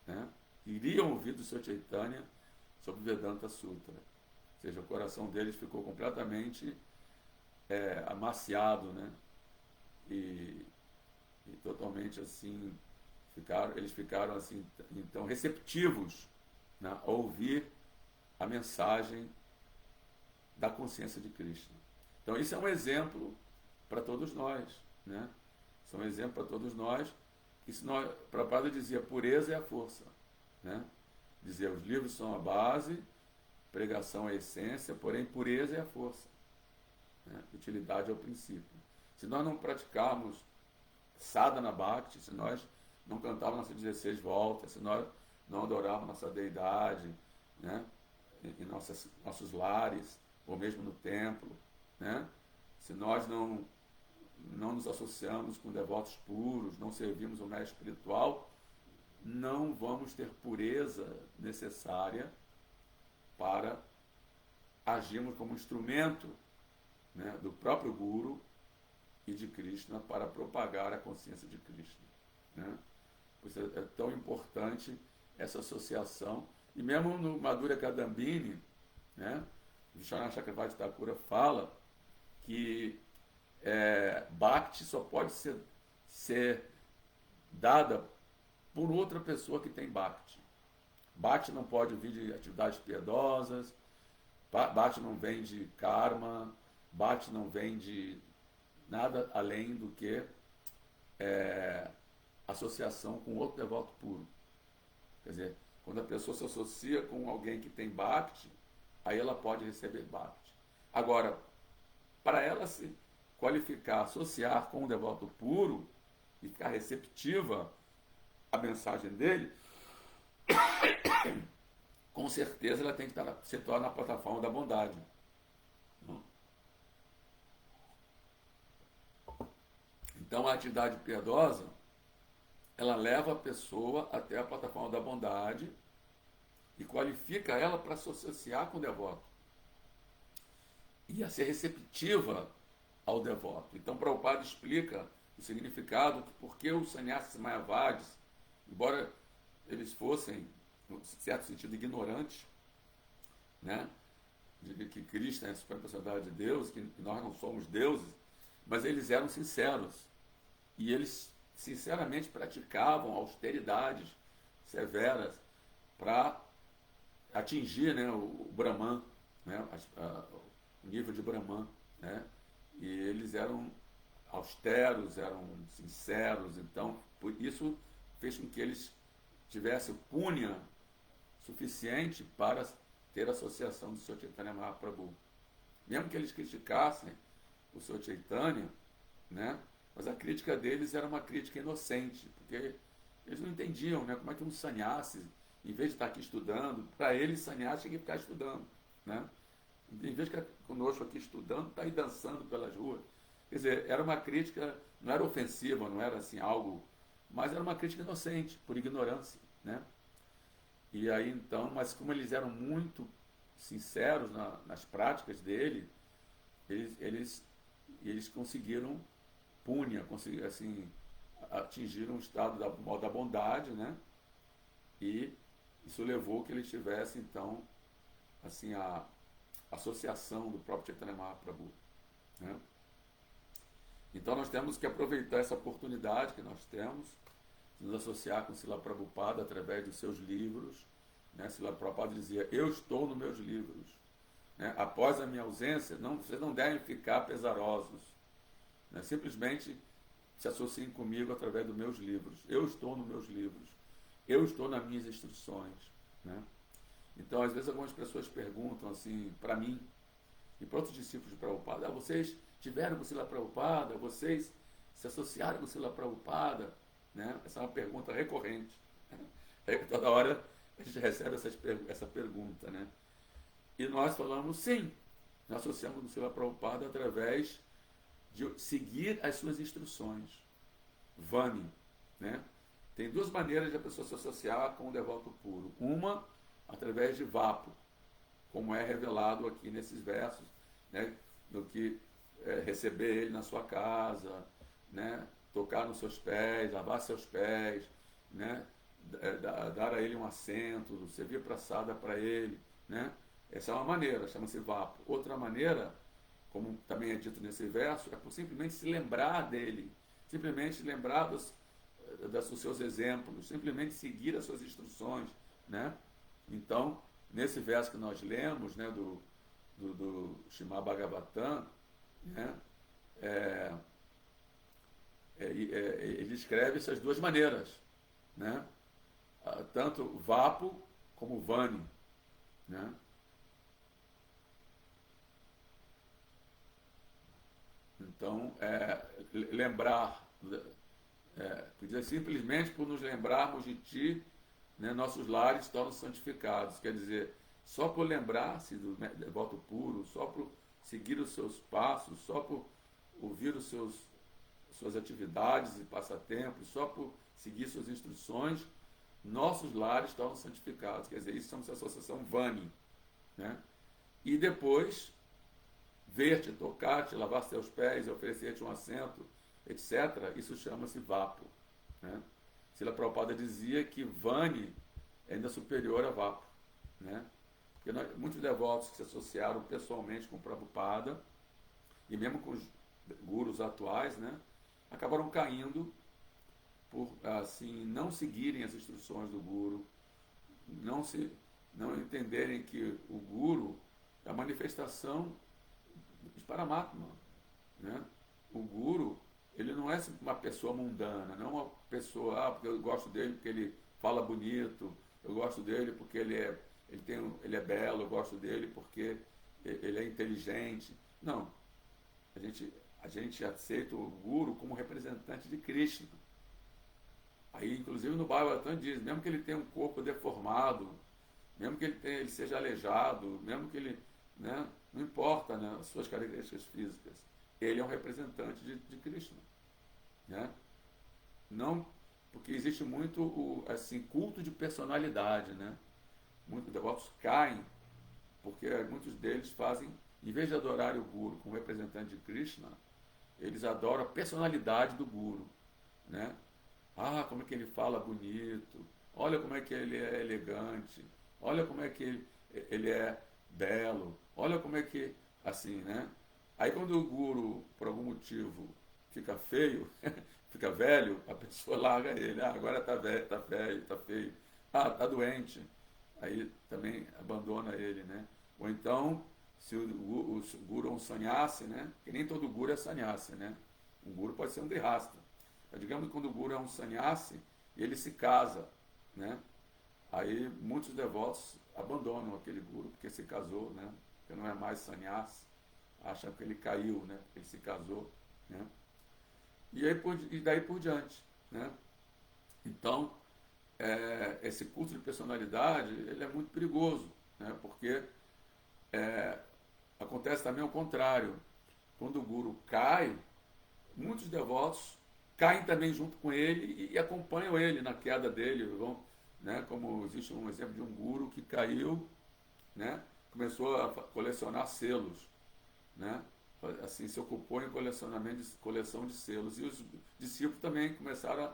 né? Iriam ouvir do Sr. Chaitanya sobre Vedanta Sutra. Ou seja, o coração deles ficou completamente amaciado, né? E totalmente assim, eles ficaram assim, então, receptivos, né, a ouvir a mensagem da consciência de Krishna. Então, isso é um exemplo para todos nós, né? Isso é um exemplo para todos nós. Prabhupada dizia, pureza é a força, né? Dizia, os livros são a base, pregação é a essência, porém pureza é a força, né? Utilidade é o princípio. Se nós não praticarmos sadhana bhakti, se nós não cantarmos nossas 16 voltas, se nós não adorarmos nossa deidade, né, em nossos lares, ou mesmo no templo, né, se nós não nos associamos com devotos puros, não servimos o mestre espiritual, não vamos ter pureza necessária para agirmos como instrumento, né, do próprio Guru e de Krishna para propagar a consciência de Krishna, né? Por isso é tão importante essa associação. E mesmo no Madhurya Kadambini, né, Vishwanath Chakravarti Thakura fala que Bhakti só pode ser dada por outra pessoa que tem Bhakti. Bhakti não pode vir de atividades piedosas, Bhakti não vem de karma, Bhakti não vem de nada além do que associação com outro devoto puro. Quer dizer, quando a pessoa se associa com alguém que tem Bhakti, aí ela pode receber Bhakti. Agora, para ela se qualificar, associar com um devoto puro e ficar receptiva à mensagem dele, com certeza ela tem que estar situada na plataforma da bondade. Então a atividade piedosa, ela leva a pessoa até a plataforma da bondade e qualifica ela para se associar com o devoto e a ser receptiva ao devoto. Então Prabhupada explica o significado, porque os sannyasis mayavadis, embora eles fossem, em certo sentido, ignorantes, né, de que Krishna é a suprema personalidade de Deus, que nós não somos deuses, mas eles eram sinceros e eles sinceramente praticavam austeridades severas para atingir, né, o Brahman, né, o nível de Brahman, né, e eles eram austeros, eram sinceros, então por isso fez com que eles tivessem punha suficiente para ter associação do Sr. Chaitanya Mahaprabhu. Mesmo que eles criticassem o Sr. Chaitanya, né, mas a crítica deles era uma crítica inocente, porque eles não entendiam, né, como é que um sannyasi, em vez de estar aqui estudando, para eles sannyasi tinha que ficar estudando, né? Em vez de ficar conosco aqui estudando, está aí dançando pelas ruas. Quer dizer, era uma crítica, não era ofensiva, não era assim algo, mas era uma crítica inocente, por ignorância, né? E aí então, mas como eles eram muito sinceros nas práticas dele, eles conseguiram assim, atingiram um estado da bondade, né? E isso levou que eles tivessem então assim a associação do próprio Chaitanya Mahaprabhu, né? Então nós temos que aproveitar essa oportunidade que nós temos de nos associar com Srila Prabhupada através dos seus livros, né? Srila Prabhupada dizia: eu estou nos meus livros, né? Após a minha ausência, vocês não devem ficar pesarosos, né? Simplesmente se associem comigo através dos meus livros. Eu estou nos meus livros, eu estou nas minhas instruções, né? Então, às vezes, algumas pessoas perguntam assim, para mim e para outros discípulos de Prabhupada: vocês tiveram com Srila Prabhupada? Vocês se associaram com Srila Prabhupada? Né? Essa é uma pergunta recorrente, né? Toda hora a gente recebe essa pergunta, né? E nós falamos sim, nós associamos com Srila Prabhupada através de seguir as suas instruções. Vani, né? Tem duas maneiras de a pessoa se associar com o devoto puro. Uma, através de vapo, como é revelado aqui nesses versos, né? Do que receber ele na sua casa, né? Tocar nos seus pés, lavar seus pés, né? Dar a ele um assento, servir praçada para ele, né? Essa é uma maneira, chama-se vapo. Outra maneira, como também é dito nesse verso, é por simplesmente se lembrar dele, simplesmente lembrar dos seus exemplos, simplesmente seguir as suas instruções, né? Então, nesse verso que nós lemos, né, do Śrīmad Bhagavatam, né, ele escreve essas duas maneiras, né? Tanto vapo como vani, né? Então, lembrar, dizer, simplesmente por nos lembrarmos de ti, né, nossos lares tornam santificados. Quer dizer, só por lembrar-se do devoto puro, só por seguir os seus passos, só por ouvir suas atividades e passatempos, só por seguir suas instruções, nossos lares tornam santificados. Quer dizer, isso chama-se associação Vani, né? E depois, ver-te, tocar-te, lavar seus pés, oferecer-te um assento, etc., isso chama-se Vapo, né? Srila Prabhupada dizia que Vani é ainda superior a Vapa, né? Porque muitos devotos que se associaram pessoalmente com o Prabhupada, e mesmo com os gurus atuais, né, acabaram caindo por assim não seguirem as instruções do guru, não entenderem que o guru é a manifestação de Paramatma, né? O guru, ele não é uma pessoa mundana, não é uma pessoa, porque eu gosto dele porque ele fala bonito, eu gosto dele porque ele é belo, eu gosto dele porque ele é inteligente. Não, a gente aceita o guru como representante de Krishna. Aí, inclusive, no Bhagavatam diz, mesmo que ele tenha um corpo deformado, mesmo que ele seja aleijado, mesmo que ele, né, não importa, né, as suas características físicas, ele é um representante de Krishna, né? Não, porque existe muito assim, culto de personalidade, né? Muitos devotos caem, porque muitos deles fazem, em vez de adorar o Guru como representante de Krishna, eles adoram a personalidade do Guru, né? Ah, como é que ele fala bonito, olha como é que ele é elegante, olha como é que ele é belo, olha como é que, assim, né? Aí quando o Guru, por algum motivo, fica feio, fica velho, a pessoa larga ele. Ah, agora está velho, está velho, está feio. Ah, está doente. Aí também abandona ele, né? Ou então, se o Guru é um sannyasi, né? Que nem todo Guru é sannyasi, né? Um Guru pode ser um grihasta. Mas digamos que quando o Guru é um sannyasi, ele se casa, né? Aí muitos devotos abandonam aquele Guru porque se casou, né? Porque não é mais sannyasi. Acham que ele caiu, né? Ele se casou, né? E daí por diante, né? Então, esse culto de personalidade, ele é muito perigoso, né? Porque acontece também ao contrário. Quando o guru cai, muitos devotos caem também junto com ele e acompanham ele na queda dele, vão, né? Como existe um exemplo de um guru que caiu, né? Começou a colecionar selos, né? Assim, se ocupou em coleção de selos. E os discípulos também começaram a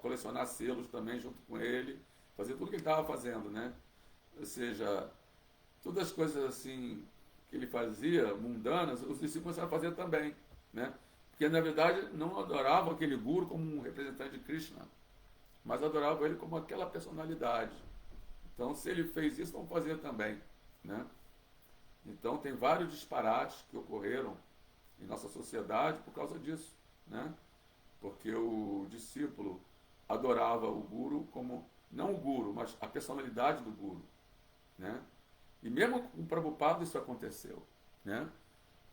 colecionar selos também junto com ele, fazer tudo o que ele estava fazendo, né? Ou seja, todas as coisas assim que ele fazia, mundanas, os discípulos começaram a fazer também, né? Porque na verdade não adoravam aquele guru como um representante de Krishna, mas adoravam ele como aquela personalidade. Então, se ele fez isso, vamos fazer também, né? Então, tem vários disparates que ocorreram em nossa sociedade por causa disso, né? Porque o discípulo adorava o guru como, não o guru, mas a personalidade do guru, né? E mesmo com o Prabhupada isso aconteceu, né?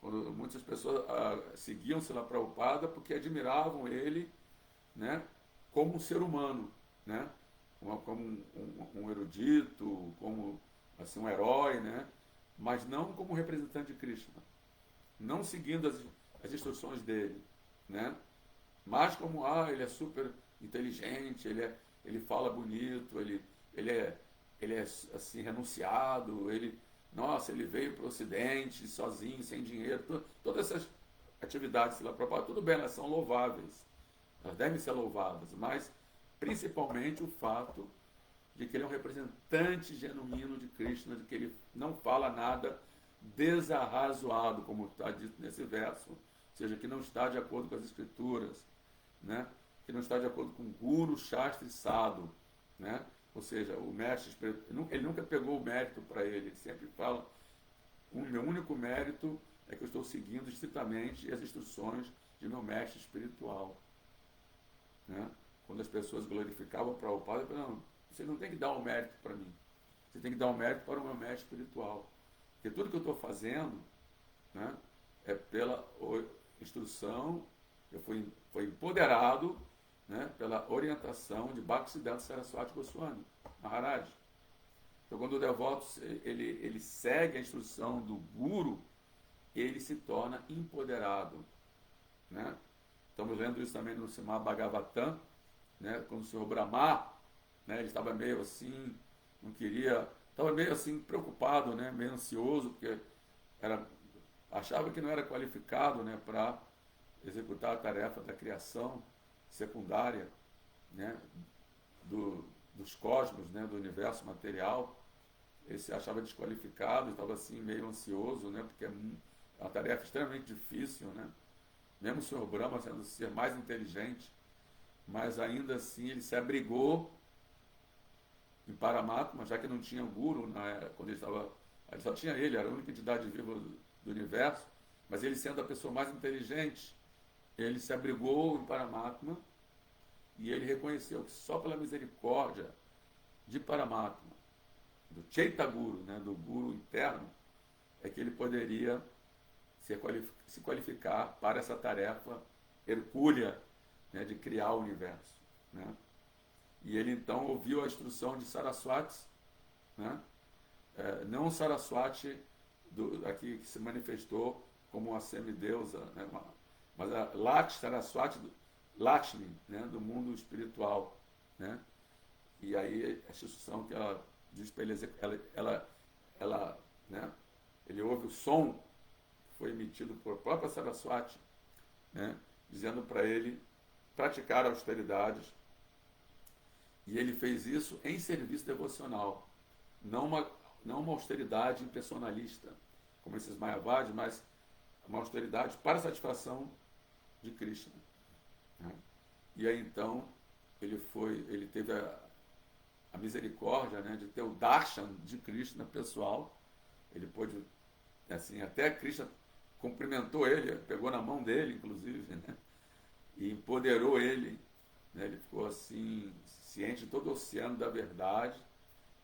Quando muitas pessoas seguiam Srila Prabhupada porque admiravam ele, né? Como um ser humano, né? Como um erudito, como assim, um herói, né? Mas não como representante de Krishna, não seguindo as instruções dele, né? Mas como, ele é super inteligente, ele fala bonito, ele é assim, renunciado, ele veio para o Ocidente sozinho, sem dinheiro, todas essas atividades lá para tudo bem, elas são louváveis, elas devem ser louvadas, mas principalmente o fato de que ele é um representante genuíno de Krishna, de que ele não fala nada desarrazoado, como está dito nesse verso, ou seja, que não está de acordo com as escrituras, né? Que não está de acordo com Guru, Shastra e Sadhu, né? Ou seja, o mestre espiritual, ele nunca pegou o mérito para ele sempre fala, o meu único mérito é que eu estou seguindo estritamente as instruções de meu mestre espiritual, né? Quando as pessoas glorificavam para o Padre, eu falei, não, você não tem que dar um mérito para mim. Você tem que dar um mérito para o meu mestre espiritual. Porque tudo que eu estou fazendo, né, é pela instrução, foi empoderado, né, pela orientação de Bhaktisiddhanta Saraswati Goswami Maharaj. Então, quando o devoto ele segue a instrução do Guru, ele se torna empoderado, né? Estamos lendo isso também no Srimad Bhagavatam, né, quando o Senhor Brahma, né, ele estava meio assim, estava meio assim preocupado, né, meio ansioso, porque achava que não era qualificado, né, para executar a tarefa da criação secundária, né, dos cosmos, né, do universo material, ele se achava desqualificado, estava assim meio ansioso, né, porque é uma tarefa extremamente difícil, né? Mesmo o Senhor Brahma sendo o ser mais inteligente, mas ainda assim ele se abrigou em Paramatma, já que não tinha guru, quando ele estava, ele só tinha ele, era a única entidade viva do universo, mas ele sendo a pessoa mais inteligente, ele se abrigou em Paramatma e ele reconheceu que só pela misericórdia de Paramatma, do Chaitaguru, né, do guru interno, é que ele poderia se qualificar para essa tarefa hercúlea, né, de criar o universo, né? E ele então ouviu a instrução de Saraswati, né? Não o Saraswati aqui que se manifestou como uma semideusa, né? Mas a Saraswati Lakshmi, né? Do mundo espiritual, né? E aí a instrução que ela diz para ele, né? Ele ouve o som que foi emitido por própria Saraswati, né? Dizendo para ele praticar austeridades. E ele fez isso em serviço devocional, não uma austeridade impersonalista, como esses Mayavadis, mas uma austeridade para a satisfação de Krishna, né? E aí então ele teve a misericórdia, né, de ter o darshan de Krishna pessoal. Ele pôde, assim, até Krishna cumprimentou ele, pegou na mão dele, inclusive, né, e empoderou ele, né? Ele ficou assim ciente de todo o oceano da verdade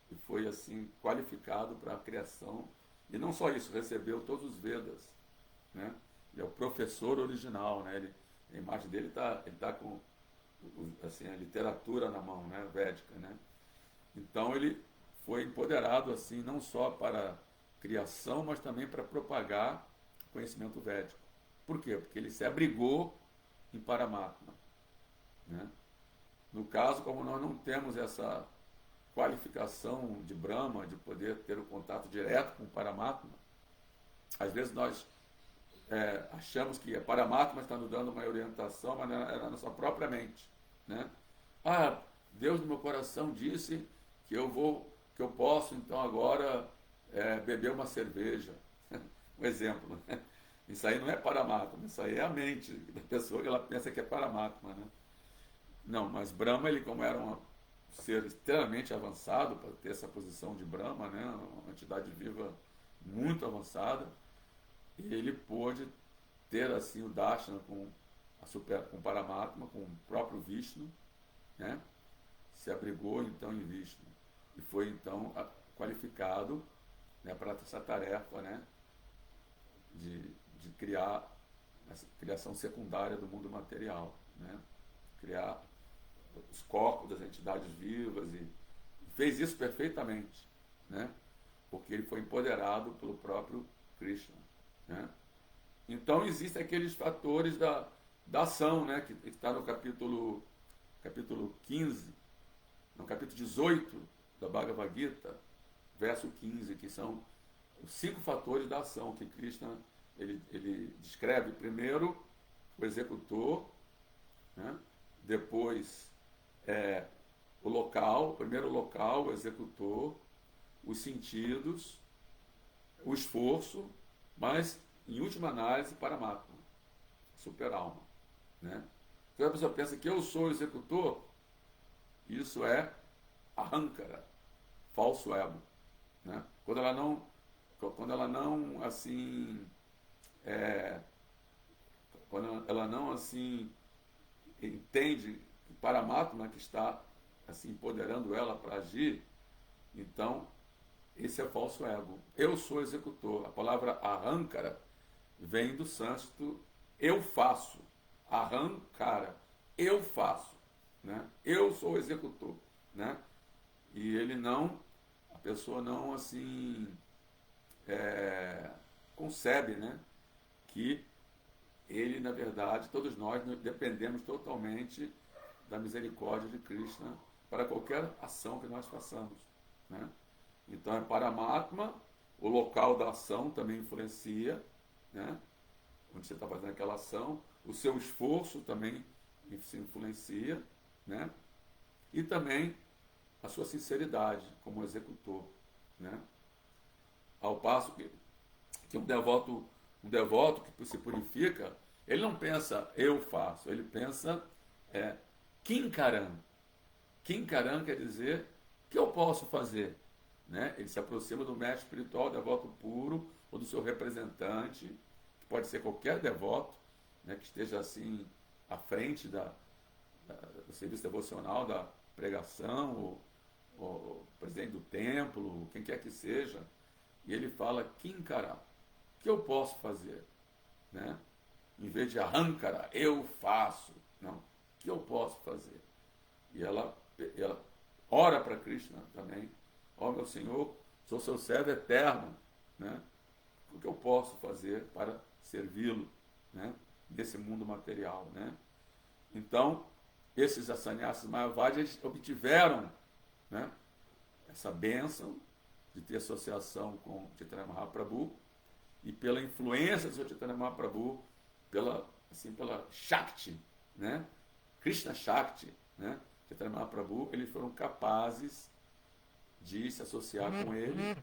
e foi assim qualificado para a criação. E não só isso, recebeu todos os Vedas, né? Ele é o professor original, né? A imagem dele ele tá com assim a literatura na mão, né? Védica, né? Então ele foi empoderado assim não só para a criação, mas também para propagar o conhecimento védico. Por quê? Porque ele se abrigou em Paramatma, né? No caso, como nós não temos essa qualificação de Brahma, de poder ter o contato direto com o Paramatma, às vezes nós achamos que Paramatma está nos dando uma orientação, mas é na nossa própria mente, né? Ah, Deus no meu coração disse que eu posso então agora beber uma cerveja. Um exemplo, né? Isso aí não é Paramatma, isso aí é a mente da pessoa que ela pensa que é Paramatma, né? Não, mas Brahma, ele como era um ser extremamente avançado para ter essa posição de Brahma, né, uma entidade viva muito avançada, e ele pôde ter assim o Darshana com Paramatma, com o próprio Vishnu, né, se abrigou então em Vishnu e foi então qualificado, né, para essa tarefa, né, de criar essa criação secundária do mundo material, né, criar os corpos das entidades vivas e fez isso perfeitamente, né? Porque ele foi empoderado pelo próprio Krishna, né? Então existem aqueles fatores da ação, né? Que está no capítulo 15, no capítulo 18 da Bhagavad Gita, verso 15, que são os 5 fatores da ação que Krishna ele descreve. Primeiro, o executor, né? Depois o primeiro local, o executor, os sentidos, o esforço, mas, em última análise, Paramatma, super-alma, né? Quando a pessoa pensa que eu sou o executor, isso é Ahankara, falso ego, né? Quando ela não assim, quando ela não assim entende que Paramatma, que está assim empoderando ela para agir, então esse é falso ego. Eu sou executor. A palavra Ahankara vem do sânscrito eu faço. Ahankara, eu faço, né? Eu sou o executor, né? E a pessoa não assim concebe, né, que ele, na verdade, todos nós dependemos totalmente da misericórdia de Krishna para qualquer ação que nós façamos, né? Então é Paramatma, o local da ação também influencia, né? Onde você está fazendo aquela ação, o seu esforço também se influencia, né? E também a sua sinceridade como executor, né? Ao passo que um devoto que se purifica, ele não pensa eu faço, ele pensa Kinkaram. Kinkaram quer dizer que eu posso fazer, né? Ele se aproxima do mestre espiritual, devoto puro, ou do seu representante, que pode ser qualquer devoto, né, que esteja assim à frente do serviço devocional, da pregação, ou presidente do templo, quem quer que seja, e ele fala Kinkara, o que eu posso fazer, né? Em vez de Ahankara, eu faço, não, o que eu posso fazer? E ela ora para Krishna também, ó meu Senhor, sou seu servo eterno, né? O que eu posso fazer para servi-lo, né? Nesse mundo material, né? Então, esses sannyasas mayavadis obtiveram, né, essa bênção de ter associação com Chaitanya Mahaprabhu, e pela influência do Chaitanya Mahaprabhu, pela Shakti, né? Krishna Shakti, né? Chaitanya Mahaprabhu, eles foram capazes de se associar com ele,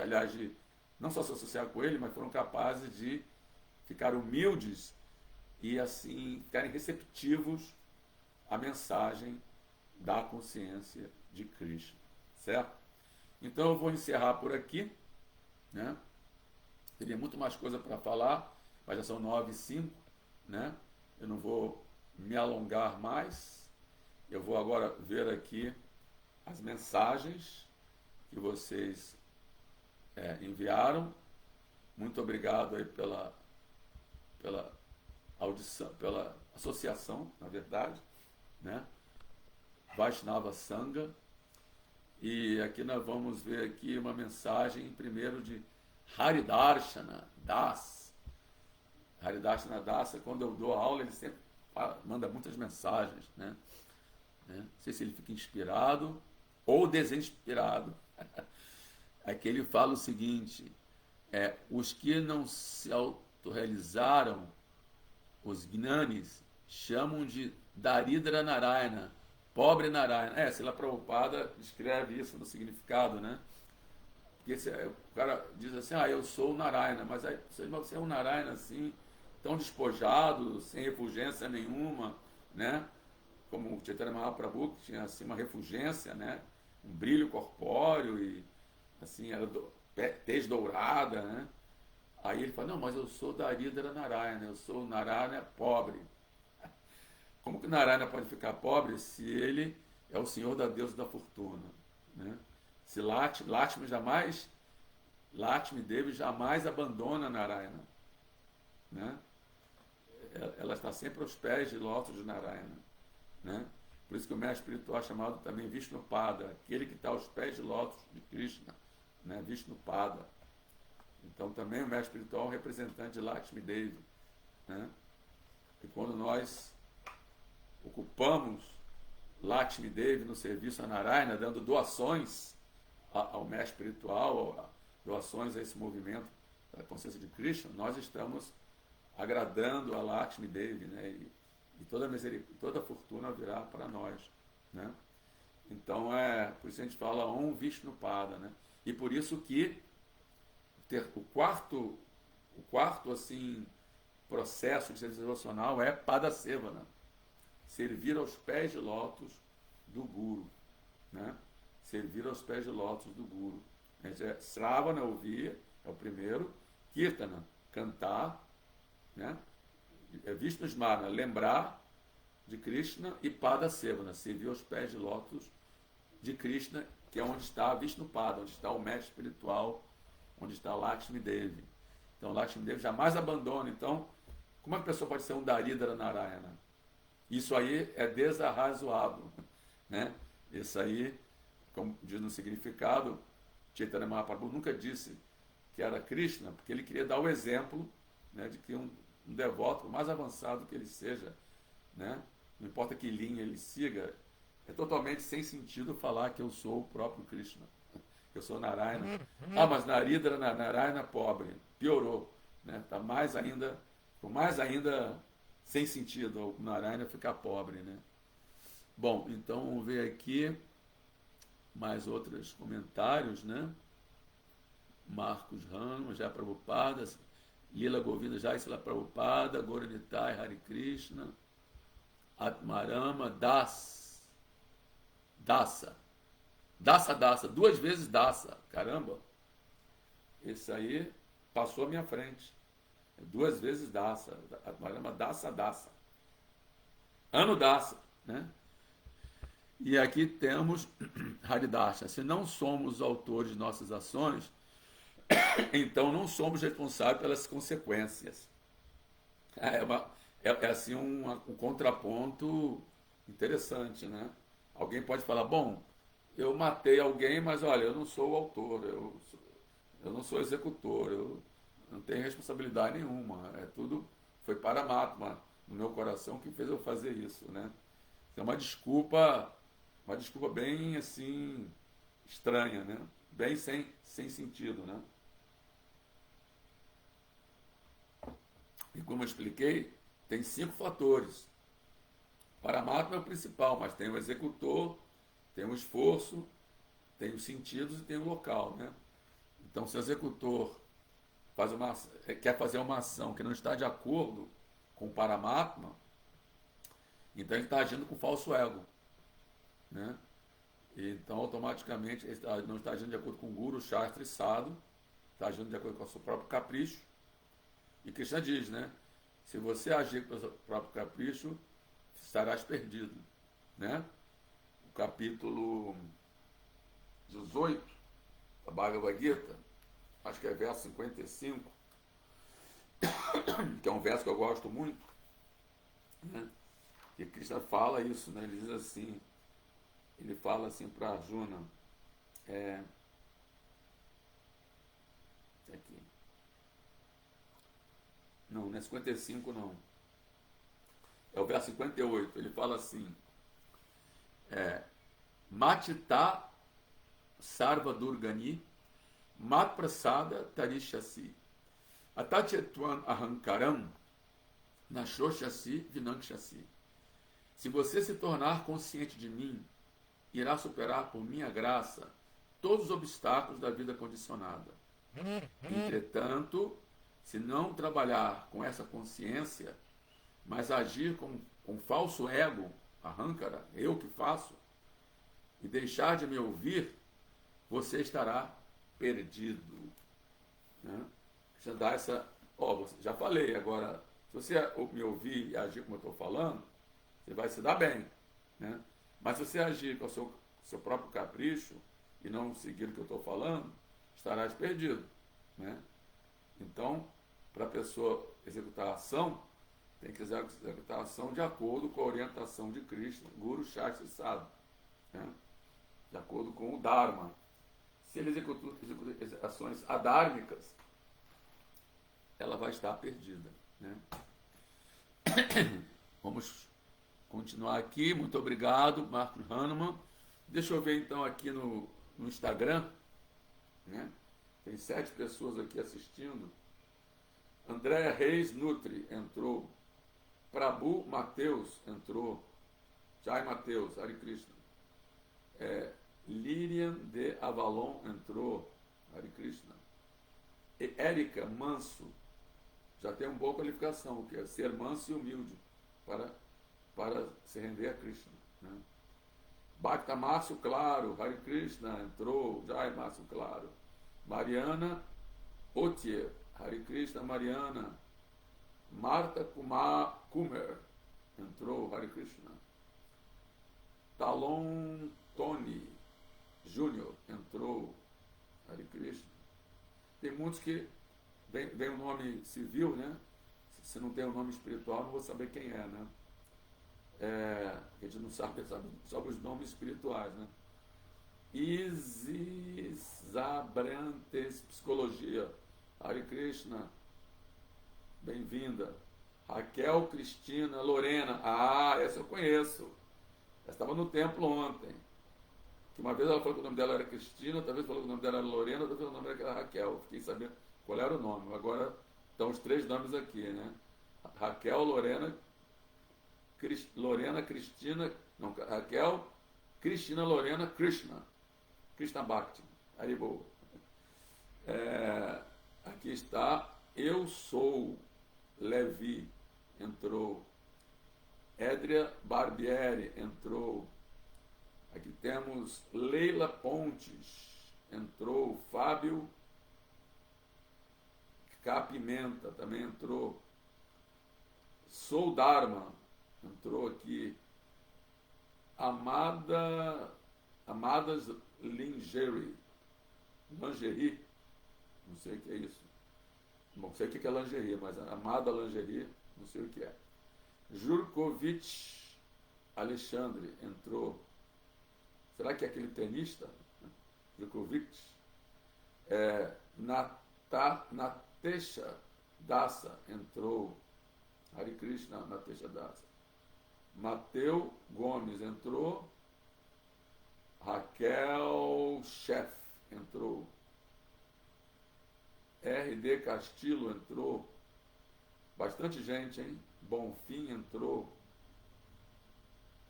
aliás, de não só se associar com ele, mas foram capazes de ficar humildes e assim ficarem receptivos à mensagem da consciência de Krishna, certo? Então eu vou encerrar por aqui, né? Teria muito mais coisa para falar, mas já são 9h05, né? Eu não vou me alongar mais. Eu vou agora ver aqui as mensagens que vocês enviaram. Muito obrigado aí pela audição, pela associação, na verdade, né? Vaishnava Sangha. E aqui nós vamos ver aqui uma mensagem primeiro de Haridarshana Das. Haridarshana Das, quando eu dou aula, ele sempre manda muitas mensagens, né? Não sei se ele fica inspirado ou desinspirado. Aqui ele fala o seguinte: os que não se autorrealizaram, os gnanis, chamam de Daridra Narayana, pobre Narayana. Srila Prabhupada escreve isso no significado, né? Porque o cara diz assim, eu sou o Narayana, mas aí, você é um Narayana assim, tão despojado, sem refulgência nenhuma, né? Como o Chaitanya Mahaprabhu, que tinha assim uma refulgência, né? Um brilho corpóreo e assim, era tez dourada, né? Aí ele fala, não, mas eu sou Daridra Narayana, eu sou o Narayana pobre. Como que o Narayana pode ficar pobre se ele é o senhor da deusa da fortuna, né? Se Lakshmi Devi jamais abandona Narayana, né? Ela está sempre aos pés de lótus de Narayana, né? Por isso que o mestre espiritual é chamado também Vishnupada, aquele que está aos pés de lótus de Krishna, né? Vishnupada. Então também o mestre espiritual é um representante de Lakshmi Devi, né? E quando nós ocupamos Lakshmi Devi no serviço a Narayana, dando doações ao mestre espiritual, doações a esse movimento da consciência de Krishna, nós estamos agradando a Lakshmi Devi, né? E toda a fortuna virá para nós, né? Então por isso a gente fala Om Vishnupada, né? E por isso que o quarto assim processo de serviço devocional é Padasevana, servir aos pés de lótus do Guru, né? Servir aos pés de lótus do Guru. Sravana, ouvir, é o primeiro. Kirtana, cantar, né? Vishnu Smara, lembrar de Krishna. E Padasevana, servir aos pés de lótus de Krishna, que é onde está Vishnupada, onde está o mestre espiritual, onde está Lakshmi Devi. Então Lakshmi Devi jamais abandona. Então, como é que a pessoa pode ser um Daridra Narayana? Isso aí é desarrazoável, né? Isso aí, como diz no significado, Chaitanya Mahaprabhu nunca disse que era Krishna, porque ele queria dar o exemplo, né, de que um devoto, por mais avançado que ele seja, né, não importa que linha ele siga, é totalmente sem sentido falar que eu sou o próprio Krishna, que eu sou Narayana. Mas Narayana pobre, piorou, né? Tá mais ainda sem sentido o Narayana ficar pobre, né? Bom, então vamos ver aqui. mais outros comentários, né? Marcos Ramos, Jai Prabhupada, Lila Govinda Jaisala Prabhupada, Gauranitai Hare Krishna, Atmarama, Dasa, duas vezes Dasa, caramba, esse aí passou à minha frente, duas vezes Dasa, Atmarama, Dasa, ano Dasa, né? E aqui temos Haridasha, se não somos os autores de nossas ações, então não somos responsáveis pelas consequências. É assim um contraponto interessante, né? Alguém pode falar, bom, eu matei alguém, mas olha, eu não sou o autor, eu não sou executor, eu não tenho responsabilidade nenhuma. Tudo foi Paramatma no meu coração que fez eu fazer isso, né? É uma desculpa bem assim estranha, né? Bem sem sentido, né? E como eu expliquei, tem 5 fatores. Paramatma é o principal, mas tem o executor, tem o esforço, tem os sentidos e tem o local, né? Então, se o executor quer fazer uma ação que não está de acordo com o Paramatma, então ele está agindo com falso ego, né? E então, automaticamente, ele não está agindo de acordo com o Guru, Shastra e Sadhu, está agindo de acordo com o seu próprio capricho. E Krishna diz, né? Se você agir com o seu próprio capricho, estarás perdido, né? O capítulo 18 da Bhagavad Gita, acho que é verso 55, que é um verso que eu gosto muito, né? E Krishna fala isso, né? Ele diz assim, ele fala assim para Arjuna, aqui. Não é 55 não. É o verso 58. Ele fala assim, Matita Sarva Durgani Mat Prasada Tarishasi Atachetwan Ahankaram Nashoshasi Vinanshasi. Se você se tornar consciente de mim, irá superar por minha graça todos os obstáculos da vida condicionada. Entretanto, se não trabalhar com essa consciência, mas agir com falso ego, arrancara, eu que faço, e deixar de me ouvir, você estará perdido. Né? Já dá essa. Já falei, agora, se você me ouvir e agir como eu estou falando, você vai se dar bem. Né? Mas se você agir com o seu próprio capricho e não seguir o que eu estou falando, estarás perdido. Né? Então, para a pessoa executar a ação, tem que executar a ação de acordo com a orientação de Krishna, Guru, Shastra e Sadhu. Né? De acordo com o Dharma. Se ele executa ações adármicas, ela vai estar perdida. Né? Vamos continuar aqui. Muito obrigado, Marcos Hahnemann. Deixa eu ver então aqui no Instagram. Né? Tem 7 pessoas aqui assistindo. Andréa Reis Nutri entrou. Prabhu Mateus entrou. Jai Mateus, Hare Krishna. Lilian de Avalon entrou. Hare Krishna. E Érica Manso já tem uma boa qualificação, que é ser manso e humilde para se render a Krishna. Né? Bhakta Márcio Claro, Hare Krishna entrou. Jai Márcio Claro. Mariana Otier, Hare Krishna, Mariana. Marta Kumer entrou. Hare Krishna. Talon Tony Júnior entrou. Hare Krishna. Tem muitos que vem o nome civil, né? Se não tem o nome espiritual, não vou saber quem é, né? A gente não sabe os nomes espirituais, né? Isisabrantes Psicologia, Hare Krishna, bem-vinda. Raquel Cristina Lorena, essa eu conheço. Essa estava no templo ontem. Que uma vez ela falou que o nome dela era Cristina, outra vez falou que o nome dela era Lorena, outra vez o nome dela era Raquel. Fiquei sabendo qual era o nome. Agora estão os 3 nomes aqui, né? Raquel, Lorena, Cristina, não, Raquel, Cristina, Lorena, Krishna. Krishna Bhakti. Haribo. Aqui está, eu sou Levi, entrou. Edria Barbieri entrou. Aqui temos Leila Pontes, entrou. Fábio Capimenta também entrou. Sou Dharma, entrou aqui. Amadas Lingerie, não sei o que é isso. Bom, sei o que é lingerie, mas Amada Lingerie, não sei o que é. Jurkovic Alexandre entrou. Será que é aquele tenista? Jurkovic. Natesha Dasa entrou. Hare Krishna, Natesha Dasa. Mateu Gomes entrou. Raquel Chef entrou. R.D. Castillo entrou. Bastante gente, hein? Bonfim entrou.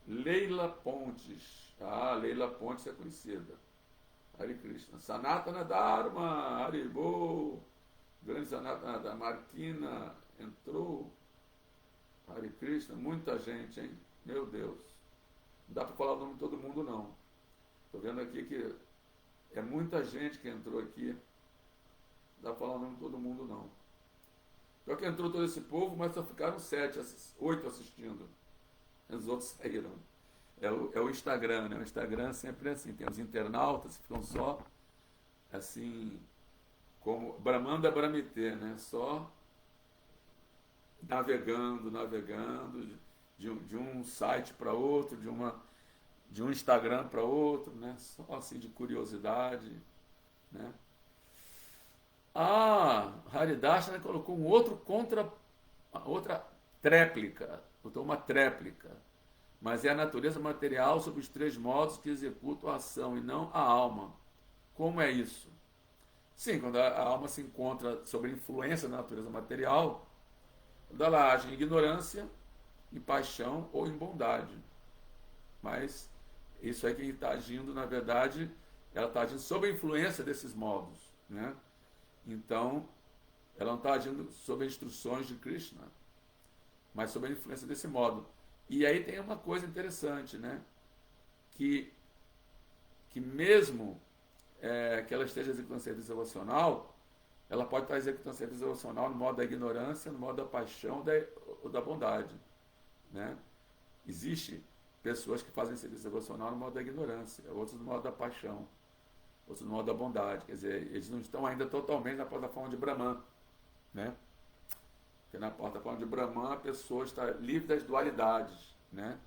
Leila Pontes. Leila Pontes é conhecida. Hare Krishna. Sanatana Dharma. Haribo. Grande Sanatana Dharma. Marquina entrou. Hare Krishna. Muita gente, hein? Meu Deus. Não dá para falar o nome de todo mundo, não. Estou vendo aqui que é muita gente que entrou aqui. Não dá para falar o nome de todo mundo, não. Pior que entrou todo esse povo, mas só ficaram 8 assistindo. Os outros saíram. É o Instagram, né? O Instagram sempre é assim. Tem os internautas que ficam só, assim, como Brahmanda Brahmite, né? Só navegando, de um site para outro, de um Instagram para outro, né? Só assim de curiosidade, né? Haridashana colocou outra tréplica, botou uma tréplica, mas é a natureza material sob os 3 modos que executam a ação e não a alma. Como é isso? Sim, quando a alma se encontra sob a influência da natureza material, quando ela age em ignorância, em paixão ou em bondade. Mas isso é quem está agindo, na verdade, ela está agindo sob a influência desses modos, né? Então, ela não está agindo sob as instruções de Krishna, mas sob a influência desse modo. E aí tem uma coisa interessante, né? Que mesmo que ela esteja executando serviço devocional, ela pode estar executando serviço devocional no modo da ignorância, no modo da paixão ou da bondade, né? Existe pessoas que fazem serviço devocional no modo da ignorância, outros no modo da paixão, outros no modo da bondade. Quer dizer, eles não estão ainda totalmente na plataforma de Brahman, né? Porque na plataforma de Brahman a pessoa está livre das dualidades, né?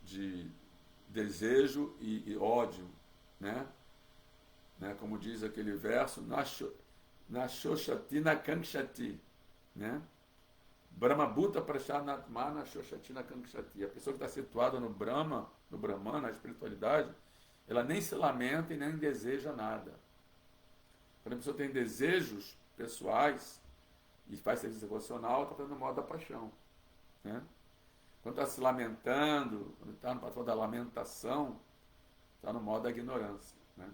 De desejo e ódio, né? Como diz aquele verso, na shoshati na kankshati, né? Brahma Bhuta Prashanatmana Shoshati na kankshati. A pessoa que está situada no Brahman, na espiritualidade, ela nem se lamenta e nem deseja nada. Quando a pessoa tem desejos pessoais e faz serviço devocional, está fazendo o modo da paixão, né? Quando está se lamentando, quando está no patrão da lamentação, está no modo da ignorância, né?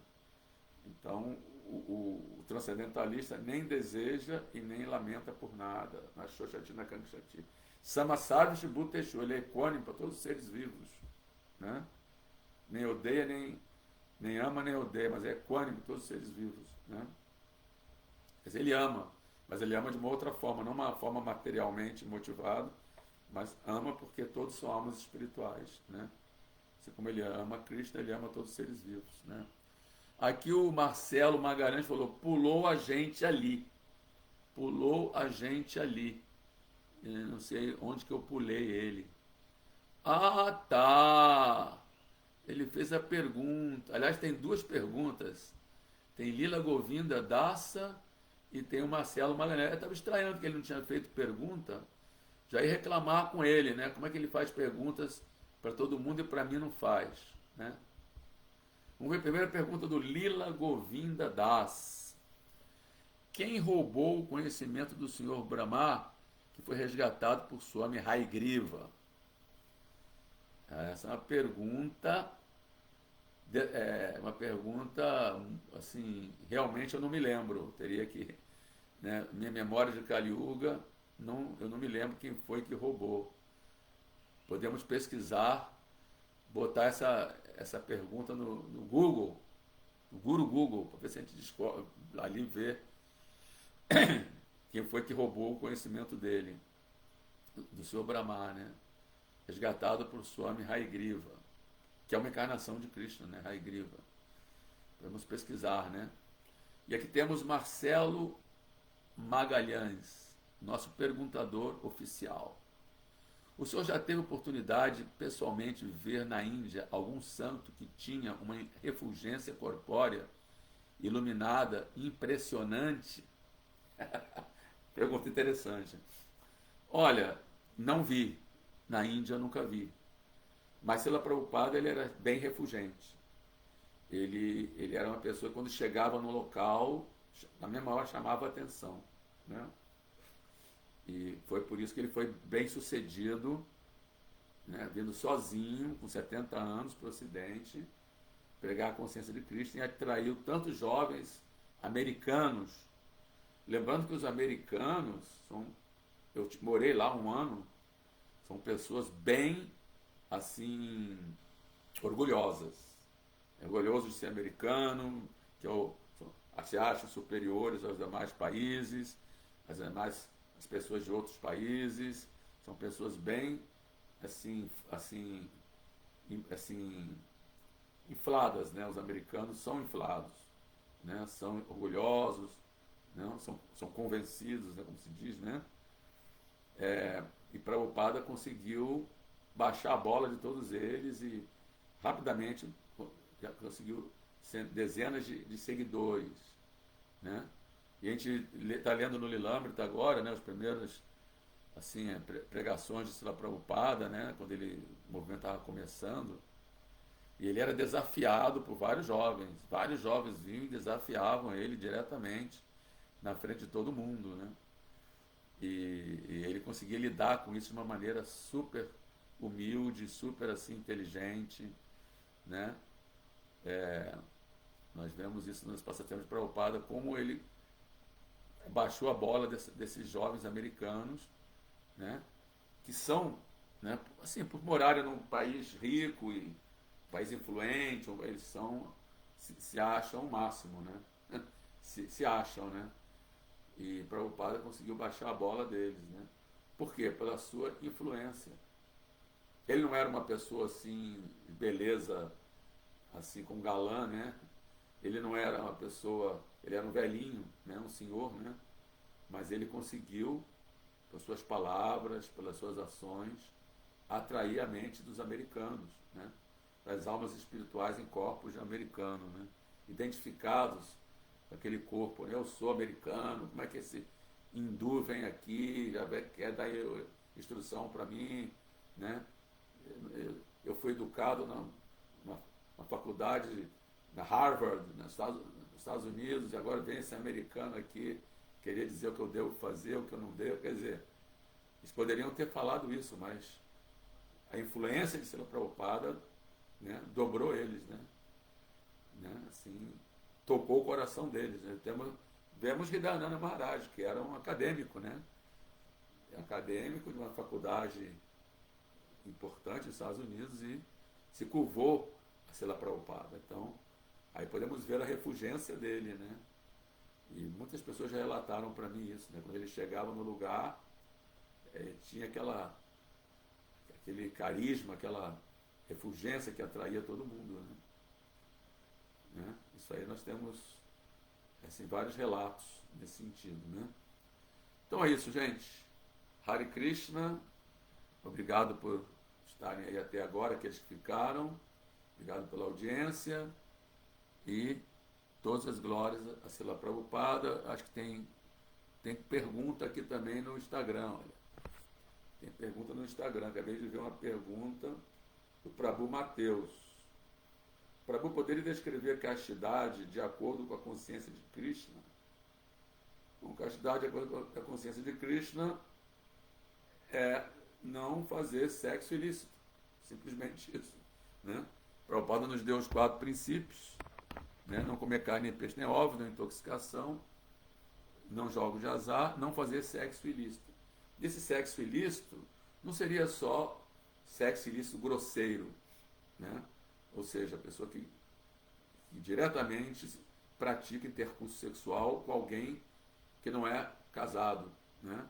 Então, o transcendentalista nem deseja e nem lamenta por nada. Na Shoshati na Kankshati. Samasarvish Bhuteshu, ele é equânime para todos os seres vivos, né? Nem odeia, nem ama, nem odeia, mas é equânime para todos os seres vivos, né? Quer dizer, ele ama, mas ele ama de uma outra forma, não uma forma materialmente motivada, mas ama porque todos são almas espirituais, né? Assim como ele ama Krishna, ele ama todos os seres vivos, né? Aqui o Marcelo Magalhães falou, pulou a gente ali. Pulou a gente ali. Eu não sei onde que eu pulei ele. Tá. Ele fez a pergunta. Aliás, tem 2 perguntas. Tem Lila Govinda Dassa e tem o Marcelo Magalhães. Eu estava estranhando que ele não tinha feito pergunta. Já ia reclamar com ele, né? Como é que ele faz perguntas para todo mundo e para mim não faz, né? Vamos ver a primeira pergunta do Lila Govinda Das. Quem roubou o conhecimento do Senhor Brahma, que foi resgatado por Swami Haigriva? Essa é uma pergunta É uma pergunta, assim, realmente eu não me lembro. Teria que, né, minha memória de Kali Yuga, não, eu não me lembro quem foi que roubou. Podemos pesquisar, botar essa pergunta no Google, no Google, para ver se a gente descobre, ali ver quem foi que roubou o conhecimento dele, do Sr. Brahma, né? Resgatado por Swami Haigriva, que é uma encarnação de Krishna, né? Haigriva. Vamos pesquisar, né? E aqui temos Marcelo Magalhães, nosso perguntador oficial. O senhor já teve oportunidade pessoalmente de ver na Índia algum santo que tinha uma refulgência corpórea iluminada impressionante? Pergunta interessante. Olha, não vi. Na Índia eu nunca vi. Mas Srila Prabhupada ele era bem refulgente. Ele era uma pessoa que quando chegava no local, na mesma hora chamava a atenção, né? E foi por isso que ele foi bem sucedido, né? Vindo sozinho, com 70 anos, para o Ocidente, pregar a consciência de Cristo, e atraiu tantos jovens americanos. Lembrando que os americanos eu morei lá um ano, são pessoas bem assim orgulhosas, orgulhosos de ser americano, se acham superiores aos demais países, as pessoas de outros países, são pessoas bem assim infladas, né? Os americanos são inflados, né? São orgulhosos, né? São convencidos, né? Como se diz, né? E Prabhupada conseguiu baixar a bola de todos eles e rapidamente já conseguiu dezenas de seguidores, né? E a gente está lendo no Lilamrita agora, né, as primeiras assim, pregações de Srila Prabhupada, né, quando o movimento estava começando, e ele era desafiado por vários jovens vinham e desafiavam ele diretamente na frente de todo mundo, né? E ele conseguia lidar com isso de uma maneira super humilde, super assim inteligente, né? Nós vemos isso nos passatempos de Prabhupada, como ele baixou a bola desses jovens americanos, né? Que são, né? Assim, por morarem num país rico e país influente, eles se acham o máximo, né? Se acham, né? E Prabhupada conseguiu baixar a bola deles, né? Por quê? Pela sua influência. Ele não era uma pessoa assim, de beleza, assim como galã, né? Ele não era uma pessoa, ele era um velhinho, né? Um senhor, né? Mas ele conseguiu, pelas suas palavras, pelas suas ações, atrair a mente dos americanos, né? Das almas espirituais em corpos de americano, né? Identificados com aquele corpo, né? Eu sou americano, como é que esse hindu vem aqui, já quer dar instrução para mim, né? Eu fui educado na faculdade, na Harvard, nos Estados Unidos, e agora vem esse americano aqui querer dizer o que eu devo fazer, o que eu não devo. Quer dizer, eles poderiam ter falado isso, mas a influência de Srila Prabhupada, né, dobrou eles, né? Assim, tocou o coração deles, né? Vemos Hridayananda Maharaj, que era um acadêmico, né? Acadêmico de uma faculdade importante nos Estados Unidos e se curvou a Srila Prabhupada. Então, aí podemos ver a refulgência dele, né? E muitas pessoas já relataram para mim isso, né? Quando ele chegava no lugar, tinha aquele carisma, aquela refulgência que atraía todo mundo, né? Isso aí nós temos assim, vários relatos nesse sentido, né? Então é isso, gente. Hare Krishna. Obrigado por estarem aí até agora, aqueles que ficaram. Obrigado pela audiência. E todas as glórias a Srila Prabhupada. Acho que tem pergunta aqui também no Instagram. Olha. Tem pergunta no Instagram. Acabei de ver uma pergunta do Prabhu Mateus. Prabhu, poderia descrever castidade de acordo com a consciência de Krishna? Bom, castidade de acordo com a consciência de Krishna é não fazer sexo ilícito. Simplesmente isso, né? Prabhupada nos deu os 4 princípios, né? Não comer carne, nem peixe, nem ovos, não intoxicação, não jogos de azar, não fazer sexo ilícito. Esse sexo ilícito não seria só sexo ilícito grosseiro, né? Ou seja, a pessoa que diretamente pratica intercurso sexual com alguém que não é casado, né?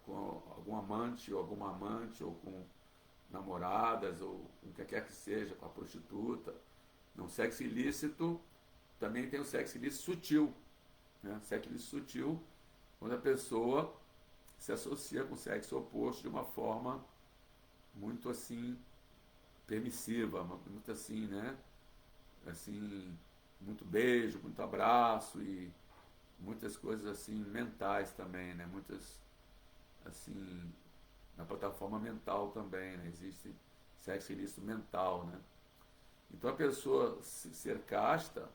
Com algum amante ou alguma amante, ou com namoradas, ou com o que quer que seja, com a prostituta. Não, sexo ilícito, também tem o sexo ilícito sutil, né? Sexo ilícito sutil, quando a pessoa se associa com o sexo oposto de uma forma muito assim permissiva, muito assim, né? Assim, muito beijo, muito abraço e muitas coisas assim mentais também, né? Muitas assim na plataforma mental também, né? Existe sexo ilícito mental, né? Então a pessoa ser casta,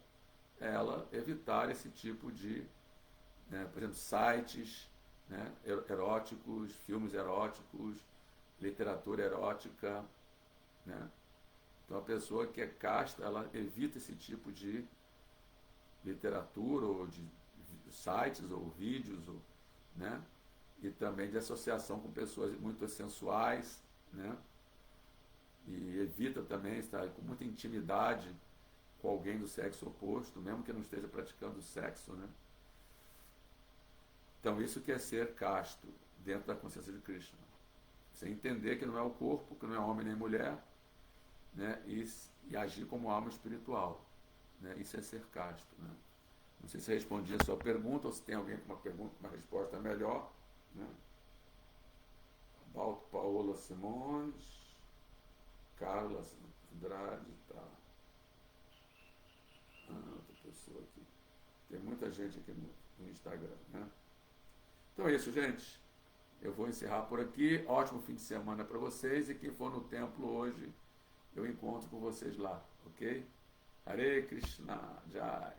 ela evitar esse tipo de, né, por exemplo, sites, né, eróticos, filmes eróticos, literatura erótica, né? Então a pessoa que é casta, ela evita esse tipo de literatura ou de sites ou vídeos, ou, né? E também de associação com pessoas muito sensuais, né? E evita também estar com muita intimidade com alguém do sexo oposto, mesmo que não esteja praticando sexo, né? Então isso que é ser casto dentro da consciência de Krishna. Você entender que não é o corpo, que não é homem nem mulher, né? E agir como alma espiritual, né? Isso é ser casto, né? Não sei se eu respondi a sua pergunta ou se tem alguém com uma pergunta, uma resposta melhor, né? Paola Simões, Carla Andrade, tá. Outra pessoa aqui. Tem muita gente aqui no Instagram, né? Então é isso, gente. Eu vou encerrar por aqui. Ótimo fim de semana para vocês. E quem for no templo hoje, eu encontro com vocês lá, ok? Hare Krishna, Jai.